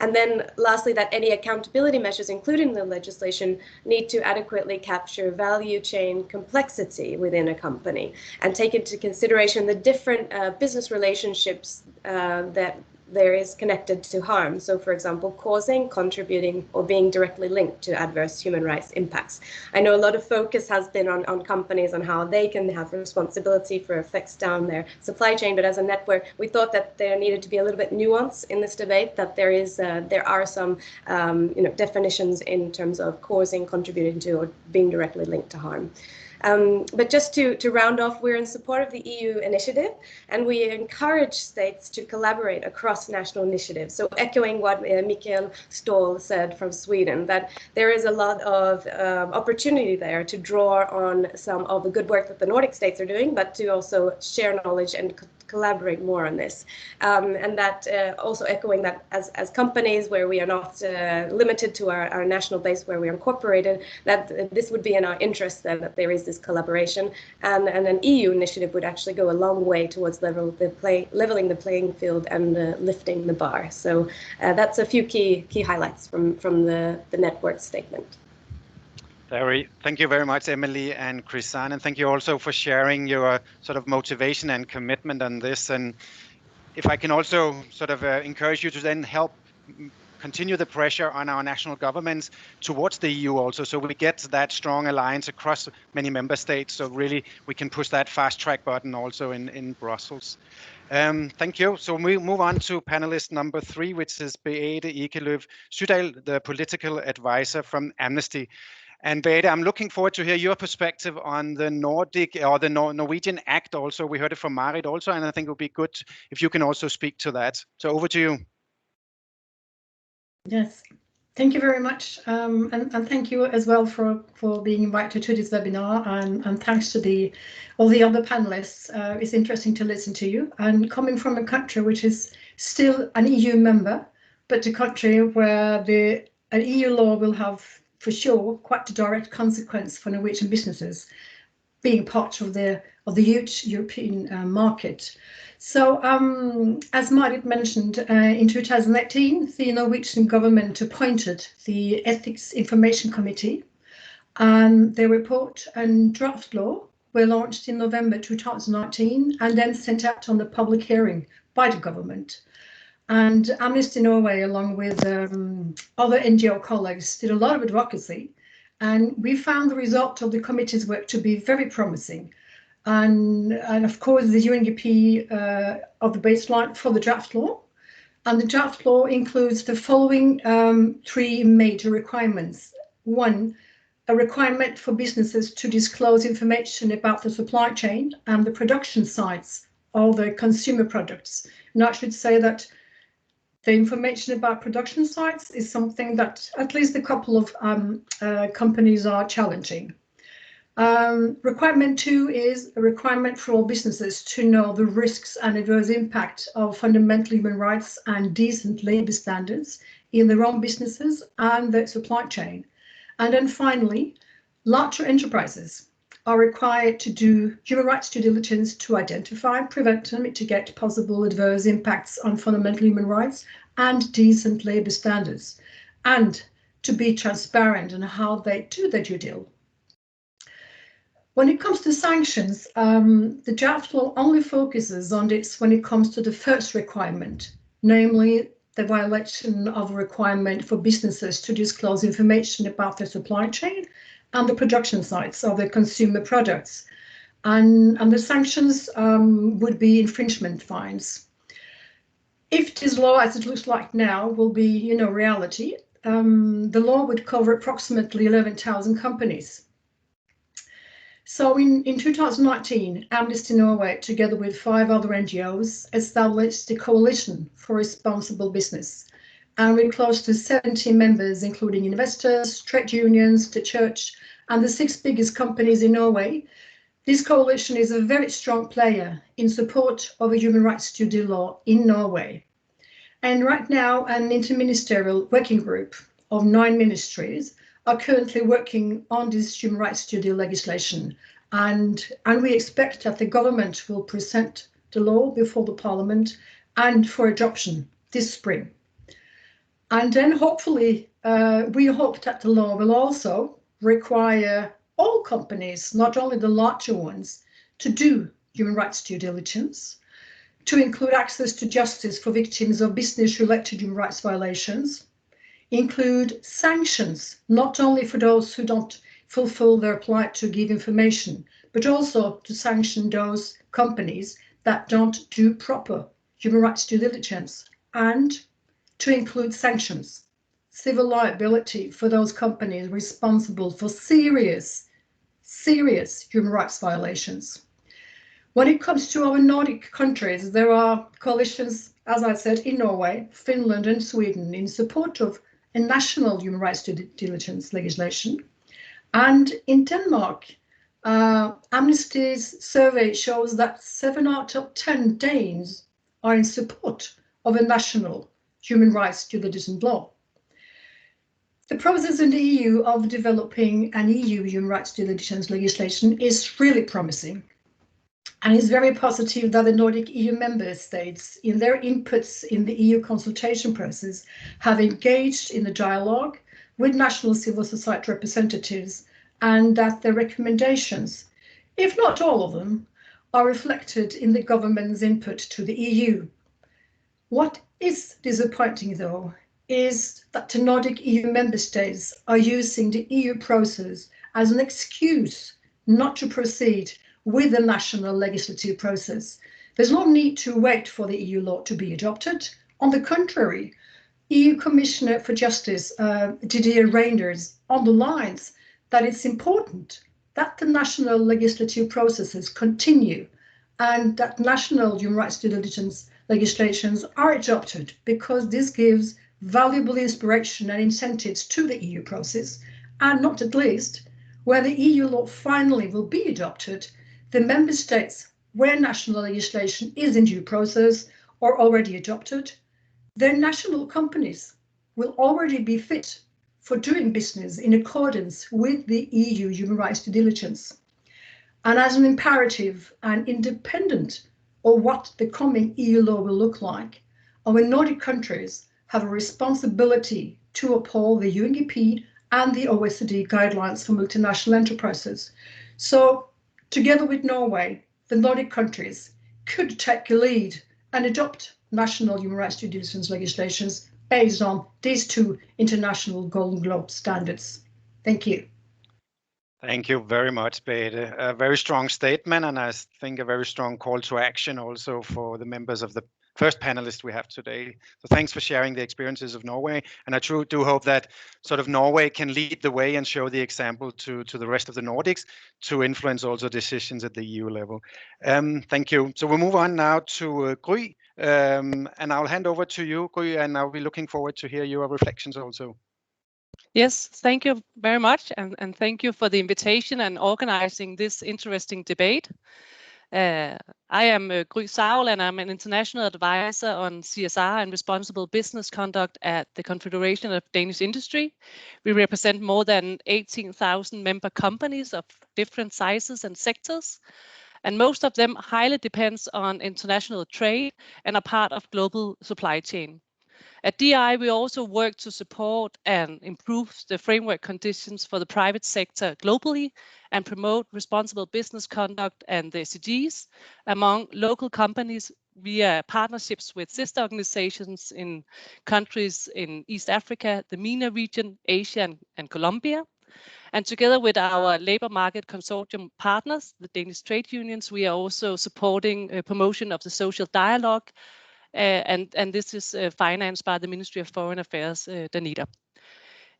And then lastly, that any accountability measures included in the legislation need to adequately capture value chain complexity within a company and take into consideration the different business relationships that there is connected to harm. So, for example, causing, contributing, or being directly linked to adverse human rights impacts. I know a lot of focus has been on companies, on how they can have responsibility for effects down their supply chain, but as a network, we thought that there needed to be a little bit nuance in this debate, that there are some definitions in terms of causing, contributing to, or being directly linked to harm. But just to round off, we're in support of the EU initiative, and we encourage states to collaborate across national initiatives. So echoing what Mikael Ståhl said from Sweden, that there is a lot of opportunity there to draw on some of the good work that the Nordic states are doing, but to also share knowledge and collaborate more on this. And that also echoing that as companies where we are not limited to our national base where we are incorporated, that this would be in our interest then that there is this collaboration, and an EU initiative would actually go a long way towards leveling the playing field and lifting the bar. So that's a few key highlights from the network statement. Thank you very much, Emily and Chrisanne, and thank you also for sharing your sort of motivation and commitment on this. And if I can also sort of encourage you to then help continue the pressure on our national governments towards the EU also, so we get that strong alliance across many member states, so really we can push that fast track button also in Brussels. Thank you. So we move on to panelist number 3, which is Beate Ekelöf Sydal, the political advisor from Amnesty. And Beate, I'm looking forward to hear your perspective on the Nordic or the Norwegian Act also. We heard it from Marit also, and I think it would be good if you can also speak to that. So over to you. Yes, thank you very much. And thank you as well for being invited to this webinar, and thanks to all the other panelists. It's interesting to listen to you. And coming from a country which is still an EU member, but a country where an EU law will have for sure quite a direct consequence for Norwegian businesses being part of the huge European market. So as Marit mentioned, in 2018, the Norwegian government appointed the Ethics Information Committee, and their report and draft law were launched in November 2019 and then sent out on the public hearing by the government. And Amnesty Norway, along with other NGO colleagues, did a lot of advocacy, and we found the result of the committee's work to be very promising. And of course, the UNDP of the baseline for the draft law. And the draft law includes the following 3 major requirements. 1, a requirement for businesses to disclose information about the supply chain and the production sites of the consumer products. And I should say that the information about production sites is something that at least a couple of companies are challenging. Requirement 2 is a requirement for all businesses to know the risks and adverse impact of fundamental human rights and decent labor standards in their own businesses and their supply chain. And then finally, larger enterprises are required to do human rights due diligence to identify, prevent and mitigate possible adverse impacts on fundamental human rights and decent labor standards, and to be transparent in how they do their due diligence. When it comes to sanctions, the draft law only focuses on this when it comes to the first requirement, namely the violation of a requirement for businesses to disclose information about their supply chain and the production sites of their consumer products. And the sanctions would be infringement fines. If this law, as it looks like now, will be, reality, the law would cover approximately 11,000 companies. So in 2019, Amnesty Norway, together with 5 other NGOs, established the Coalition for Responsible Business. And we're close to 70 members, including investors, trade unions, the church, and the 6 biggest companies in Norway. This coalition is a very strong player in support of a human rights due diligence law in Norway. And right now, an interministerial working group of 9 ministries are currently working on this human rights due diligence legislation. And we expect that the government will present the law before the parliament and for adoption this spring. And then hopefully, we hope that the law will also require all companies, not only the larger ones, to do human rights due diligence, to include access to justice for victims of business-related human rights violations, include sanctions, not only for those who don't fulfill their plight to give information, but also to sanction those companies that don't do proper human rights due diligence, and to include sanctions, civil liability for those companies responsible for serious human rights violations. When it comes to our Nordic countries, there are coalitions, as I said, in Norway, Finland and Sweden in support of a national human rights due diligence legislation. And in Denmark, Amnesty's survey shows that 7 out of 10 Danes are in support of a national human rights due diligence law. The process in the EU of developing an EU human rights due diligence legislation is really promising. And it's very positive that the Nordic EU member states, in their inputs in the EU consultation process, have engaged in the dialogue with national civil society representatives, and that their recommendations, if not all of them, are reflected in the government's input to the EU. What is disappointing, though, is that the Nordic EU member states are using the EU process as an excuse not to proceed with the national legislative process. There's no need to wait for the EU law to be adopted. On the contrary, EU Commissioner for Justice Didier Reynders underlines that it's important that the national legislative processes continue and that national human rights due diligence legislations are adopted, because this gives valuable inspiration and incentives to the EU process, and not at least, where the EU law finally will be adopted, the member states where national legislation is in due process or already adopted, their national companies will already be fit for doing business in accordance with the EU human rights due diligence. And as an imperative and independent of what the coming EU law will look like, our Nordic countries have a responsibility to uphold the UNDP and the OECD guidelines for multinational enterprises. So together with Norway, the Nordic countries could take a lead and adopt national human rights due diligence legislations based on these two international Golden Globe standards. Thank you. Thank you very much, Beate. A very strong statement, and I think a very strong call to action also for the members of the first panelist we have today. So thanks for sharing the experiences of Norway, and I do hope that sort of Norway can lead the way and show the example to the rest of the Nordics to influence also decisions at the EU level. Thank you. So we'll move on now to Gry, and I'll hand over to you, Gry, and I'll be looking forward to hear your reflections also. Yes, thank you very much, and thank you for the invitation and organizing this interesting debate. I am Gry Saul, and I'm an international advisor on CSR and responsible business conduct at the Confederation of Danish Industry. We represent more than 18,000 member companies of different sizes and sectors, and most of them highly depends on international trade and are part of global supply chain. At DI, we also work to support and improve the framework conditions for the private sector globally and promote responsible business conduct and the SDGs among local companies via partnerships with sister organizations in countries in East Africa, the MENA region, Asia, and Colombia. And together with our labor market consortium partners, the Danish trade unions, we are also supporting a promotion of the social dialogue. And this is financed by the Ministry of Foreign Affairs, Danita.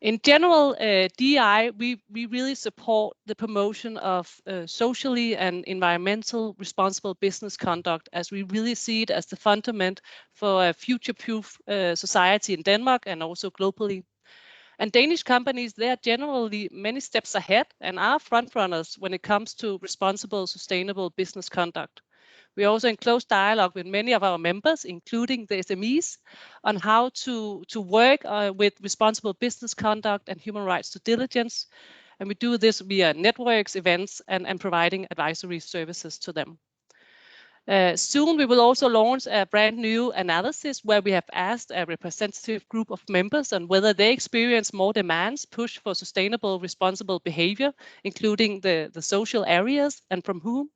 In general, DI, we really support the promotion of socially and environmental responsible business conduct, as we really see it as the fundament for a future-proof society in Denmark and also globally. And Danish companies, they are generally many steps ahead and are frontrunners when it comes to responsible, sustainable business conduct. We are also in close dialogue with many of our members, including the SMEs, on how to work with responsible business conduct and human rights due diligence. And we do this via networks, events, and providing advisory services to them. Soon we will also launch a brand new analysis where we have asked a representative group of members on whether they experience more demands push for sustainable, responsible behavior, including the social areas, and from whom.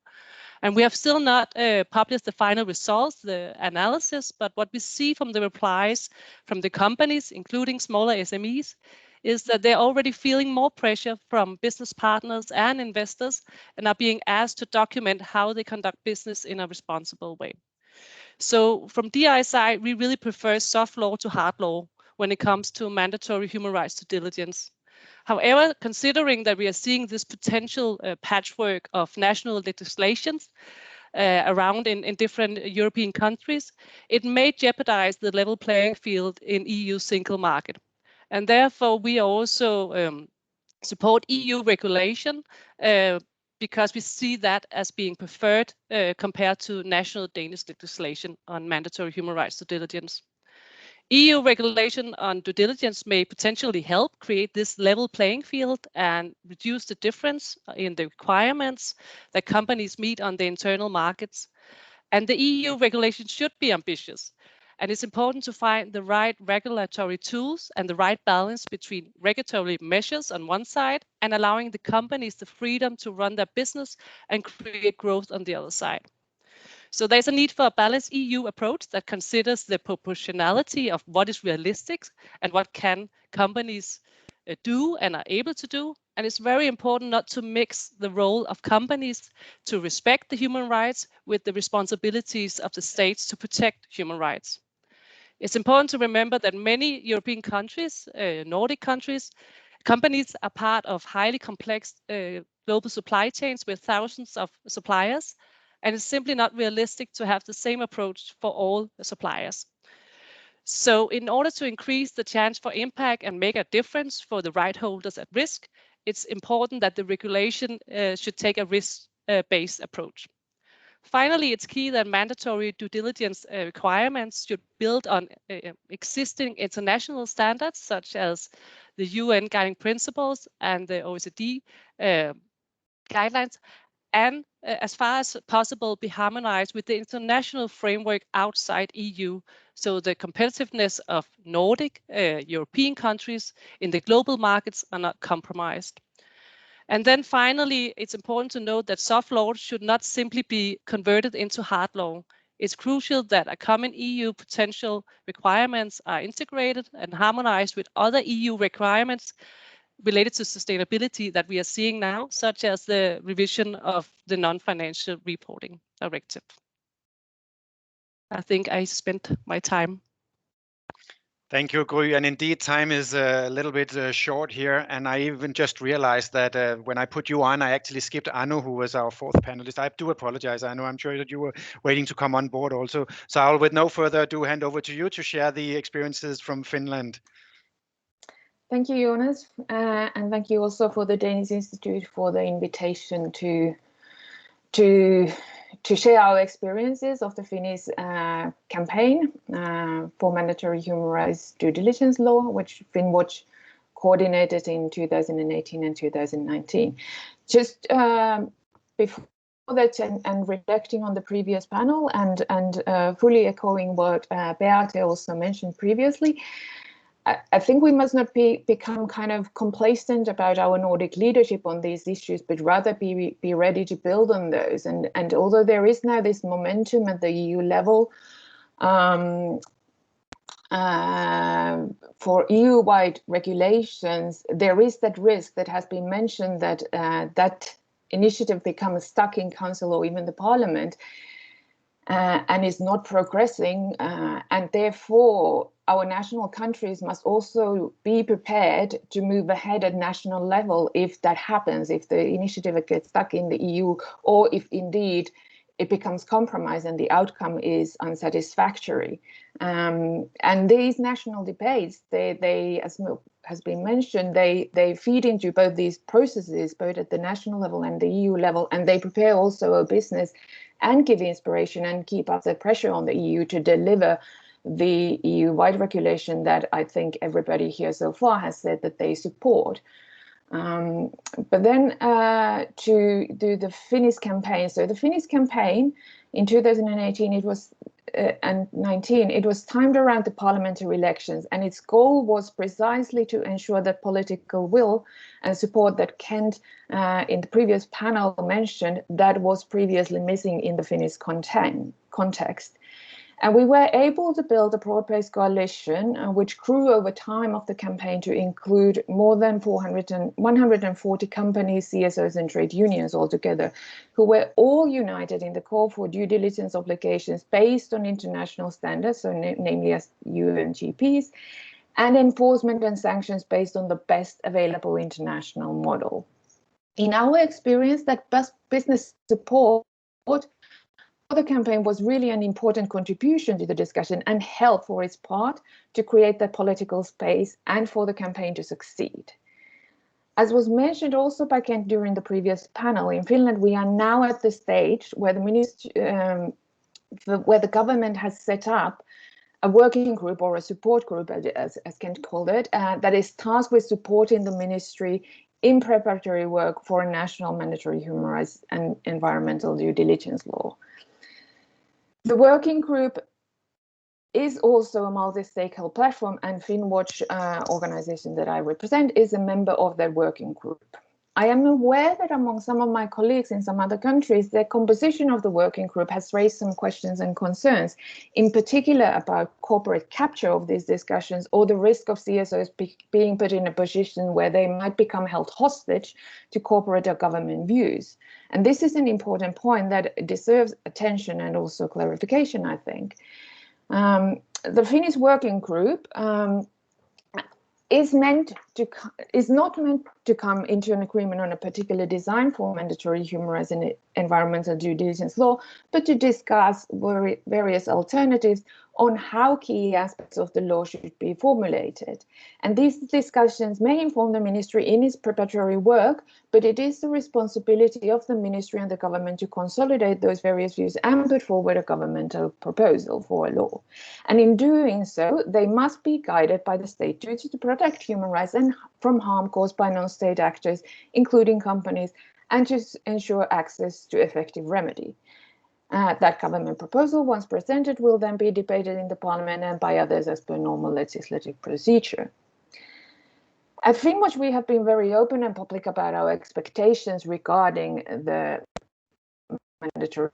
And we have still not published the final results, the analysis, but what we see from the replies from the companies, including smaller SMEs, is that they're already feeling more pressure from business partners and investors and are being asked to document how they conduct business in a responsible way. So from DI side, we really prefer soft law to hard law when it comes to mandatory human rights due diligence. However, considering that we are seeing this potential patchwork of national legislations around in different European countries, it may jeopardize the level playing field in EU single market. And therefore, we also support EU regulation because we see that as being preferred compared to national Danish legislation on mandatory human rights due diligence. EU regulation on due diligence may potentially help create this level playing field and reduce the difference in the requirements that companies meet on the internal markets. And the EU regulation should be ambitious. And it's important to find the right regulatory tools and the right balance between regulatory measures on one side and allowing the companies the freedom to run their business and create growth on the other side. So there's a need for a balanced EU approach that considers the proportionality of what is realistic and what can companies do and are able to do. And it's very important not to mix the role of companies to respect the human rights with the responsibilities of the states to protect human rights. It's important to remember that many European countries, Nordic countries, companies are part of highly complex global supply chains with thousands of suppliers, and it's simply not realistic to have the same approach for all the suppliers. So in order to increase the chance for impact and make a difference for the right holders at risk, it's important that the regulation should take a risk-based approach. Finally, it's key that mandatory due diligence requirements should build on existing international standards, such as the UN Guiding Principles and the OECD guidelines, and as far as possible be harmonized with the international framework outside EU, so the competitiveness of Nordic European countries in the global markets are not compromised. And then finally, it's important to note that soft law should not simply be converted into hard law. It's crucial that a common EU potential requirements are integrated and harmonized with other EU requirements related to sustainability that we are seeing now, such as the revision of the non-financial reporting directive. I think I spent my time. Thank you, Gry. And indeed, time is a little bit short here. And I even just realized that when I put you on, I actually skipped Anu, who was our fourth panelist. I do apologize, Anu. I'm sure that you were waiting to come on board also. So I'll, with no further ado, hand over to you to share the experiences from Finland. Thank you, Jonas. And thank you also for the Danish Institute for the invitation to share our experiences of the Finnish campaign for mandatory human rights due diligence law, which Finnwatch coordinated in 2018 and 2019. Just before that, and reflecting on the previous panel and fully echoing what Beate also mentioned previously, I think we must not become kind of complacent about our Nordic leadership on these issues, but rather be ready to build on those. And although there is now this momentum at the EU level for EU-wide regulations, there is that risk that has been mentioned that that initiative becomes stuck in Council or even the Parliament and is not progressing, and therefore our national countries must also be prepared to move ahead at national level if that happens, if the initiative gets stuck in the EU, or if indeed it becomes compromised and the outcome is unsatisfactory. And these national debates, they as has been mentioned, they feed into both these processes, both at the national level and the EU level, and they prepare also a business and give inspiration and keep up the pressure on the EU to deliver the EU-wide regulation that I think everybody here so far has said that they support. But then to do the Finnish campaign. So the Finnish campaign in 2018, it was and 19, it was timed around the parliamentary elections, and its goal was precisely to ensure that political will and support that Kent in the previous panel mentioned that was previously missing in the Finnish context. And we were able to build a broad-based coalition which grew over time of the campaign to include more than 140 companies, CSOs and trade unions altogether, who were all united in the call for due diligence obligations based on international standards, so namely as UNGPs, and enforcement and sanctions based on the best available international model. In our experience, that business support the campaign was really an important contribution to the discussion and help for its part to create that political space and for the campaign to succeed. As was mentioned also by Kent during the previous panel, in Finland we are now at the stage where the government has set up a working group or a support group, as Kent called it, that is tasked with supporting the ministry in preparatory work for a national mandatory human rights and environmental due diligence law. The working group is also a multi-stakeholder platform, and Finnwatch organization that I represent is a member of that working group. I am aware that among some of my colleagues in some other countries, the composition of the working group has raised some questions and concerns, in particular about corporate capture of these discussions or the risk of CSOs being put in a position where they might become held hostage to corporate or government views. And this is an important point that deserves attention and also clarification, I think. The Finnish working group is not meant to come into an agreement on a particular design for mandatory human rights and environmental due diligence law, but to discuss various alternatives on how key aspects of the law should be formulated. And these discussions may inform the ministry in its preparatory work, but it is the responsibility of the ministry and the government to consolidate those various views and put forward a governmental proposal for a law. And in doing so, they must be guided by the state duty to protect human rights and from harm caused by non-state actors, including companies, and to ensure access to effective remedy. That government proposal, once presented, will then be debated in the parliament and by others as per normal legislative procedure. At Finwatch, we have been very open and public about our expectations regarding the mandatory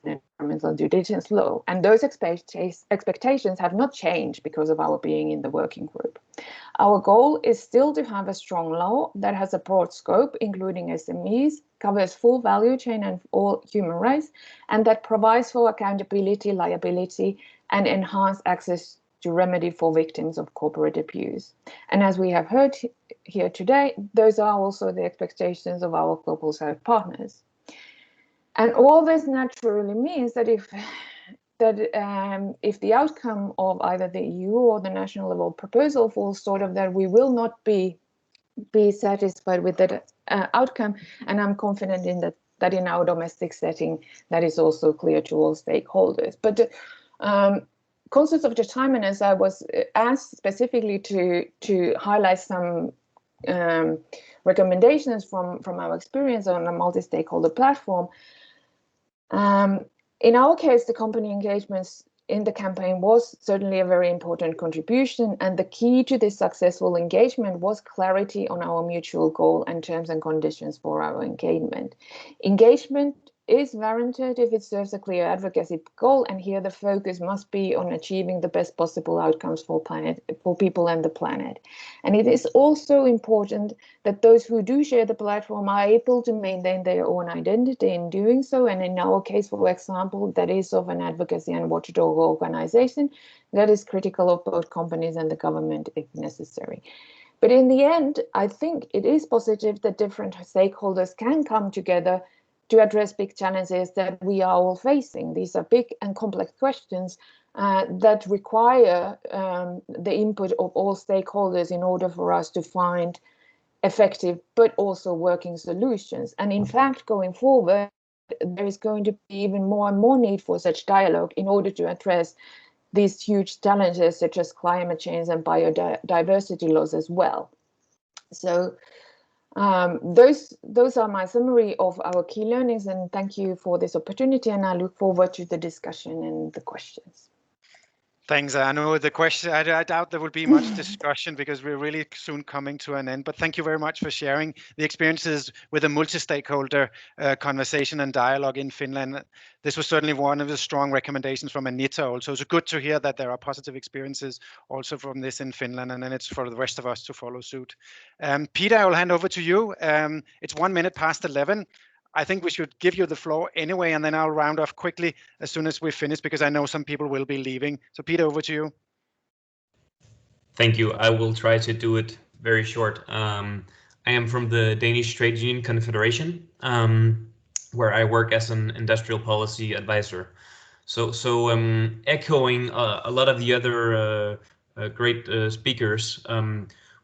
environmental due diligence law, and those expectations have not changed because of our being in the working group. Our goal is still to have a strong law that has a broad scope, including SMEs, covers full value chain and all human rights, and that provides for accountability, liability, and enhanced access to remedy for victims of corporate abuse. And as we have heard here today, those are also the expectations of our global South partners. And all this naturally means that if the outcome of either the EU or the national level proposal falls short of that, we will not be satisfied with that outcome. And I'm confident in that in our domestic setting, that is also clear to all stakeholders. But conscious of the time, and as I was asked specifically to highlight some recommendations from our experience on a multi-stakeholder platform, in our case, the company engagements in the campaign was certainly a very important contribution, and the key to this successful engagement was clarity on our mutual goal and terms and conditions for our engagement. Engagement is warranted if it serves a clear advocacy goal, and here the focus must be on achieving the best possible outcomes for people and the planet. And it is also important that those who do share the platform are able to maintain their own identity in doing so, and in our case, for example, that is of an advocacy and watchdog organization that is critical of both companies and the government if necessary. But in the end, I think it is positive that different stakeholders can come together to address big challenges that we are all facing. These are big and complex questions that require the input of all stakeholders in order for us to find effective but also working solutions. And in fact, going forward, there is going to be even more and more need for such dialogue in order to address these huge challenges such as climate change and biodiversity loss as well. So those are my summary of our key learnings, and thank you for this opportunity, and I look forward to the discussion and the questions. Thanks. I know the question, I doubt there will be much discussion because we're really soon coming to an end, but thank you very much for sharing the experiences with a multi-stakeholder conversation and dialogue in Finland. This was certainly one of the strong recommendations from Anita also. So good to hear that there are positive experiences also from this in Finland, and then it's for the rest of us to follow suit. Peter, I will hand over to you. It's 1 minute past 11. I think we should give you the floor anyway, and then I'll round off quickly as soon as we finish, because I know some people will be leaving. So Peter, over to you. Thank you. I will try to do it very short. I am from the Danish Trade Union Confederation, where I work as an industrial policy advisor. So echoing a lot of the other great speakers,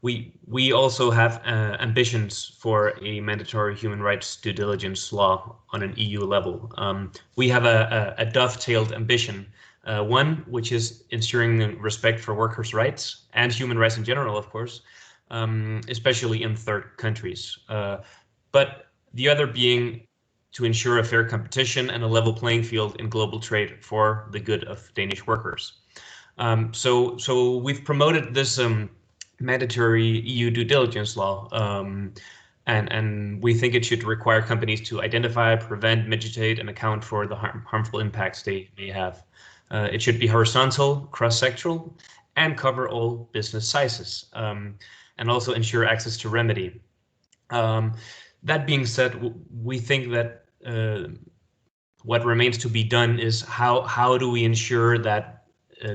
we also have ambitions for a mandatory human rights due diligence law on an EU level. We have a dovetailed ambition, one which is ensuring respect for workers' rights and human rights in general, of course, especially in third countries. But the other being to ensure a fair competition and a level playing field in global trade for the good of Danish workers. So we've promoted this mandatory EU due diligence law And we think it should require companies to identify, prevent, mitigate, and account for the harmful impacts they may have. It should be horizontal, cross-sectoral, and cover all business sizes, and also ensure access to remedy. That being said, we think that what remains to be done is how do we ensure that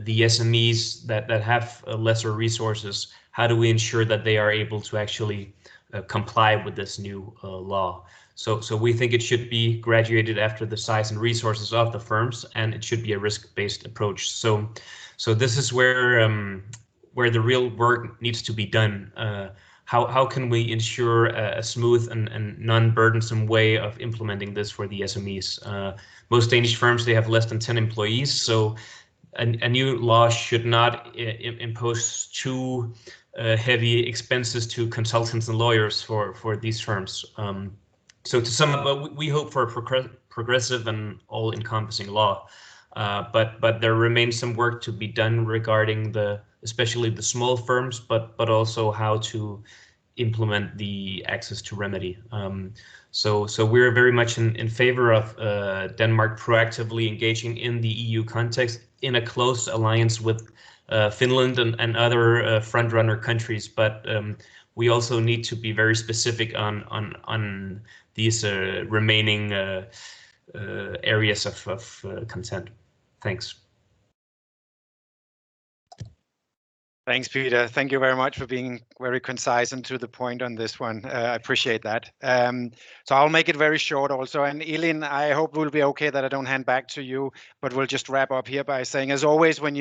the SMEs that have lesser resources, how do we ensure that they are able to actually comply with this new law? So we think it should be graduated after the size and resources of the firms, and it should be a risk-based approach. So this is where the real work needs to be done. How can we ensure a smooth and non-burdensome way of implementing this for the SMEs? Most Danish firms, they have less than 10 employees, so a new law should not impose too heavy expenses to consultants and lawyers for these firms. So to sum up, we hope for a progressive and all-encompassing law, but there remains some work to be done regarding especially the small firms, but also how to implement the access to remedy. So we're very much in favor of Denmark proactively engaging in the EU context in a close alliance with Finland and other front-runner countries, but we also need to be very specific on these remaining areas of consent. Thanks. Thanks, Peter. Thank you very much for being very concise and to the point on this one. I appreciate that. So I'll make it very short also. And Elin, I hope we'll be okay that I don't hand back to you, but we'll just wrap up here by saying, as always, when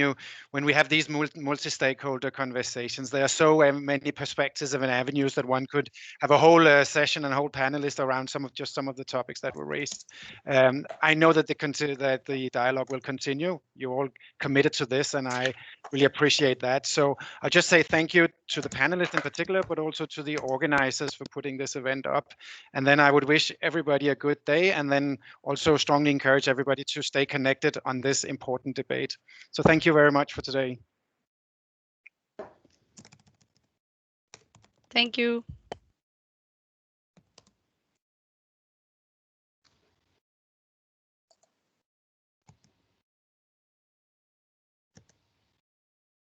we have these multi-stakeholder conversations, there are so many perspectives and avenues that one could have a whole session and a whole panelist around some of the topics that were raised. I know that the dialogue will continue. You're all committed to this, and I really appreciate that. So I'll just say thank you to the panelists in particular, but also to the organizers for putting this event up. And then I would wish everybody a good day, and then also strongly encourage everybody to stay connected on this important debate. So thank you very much for today. Thank you.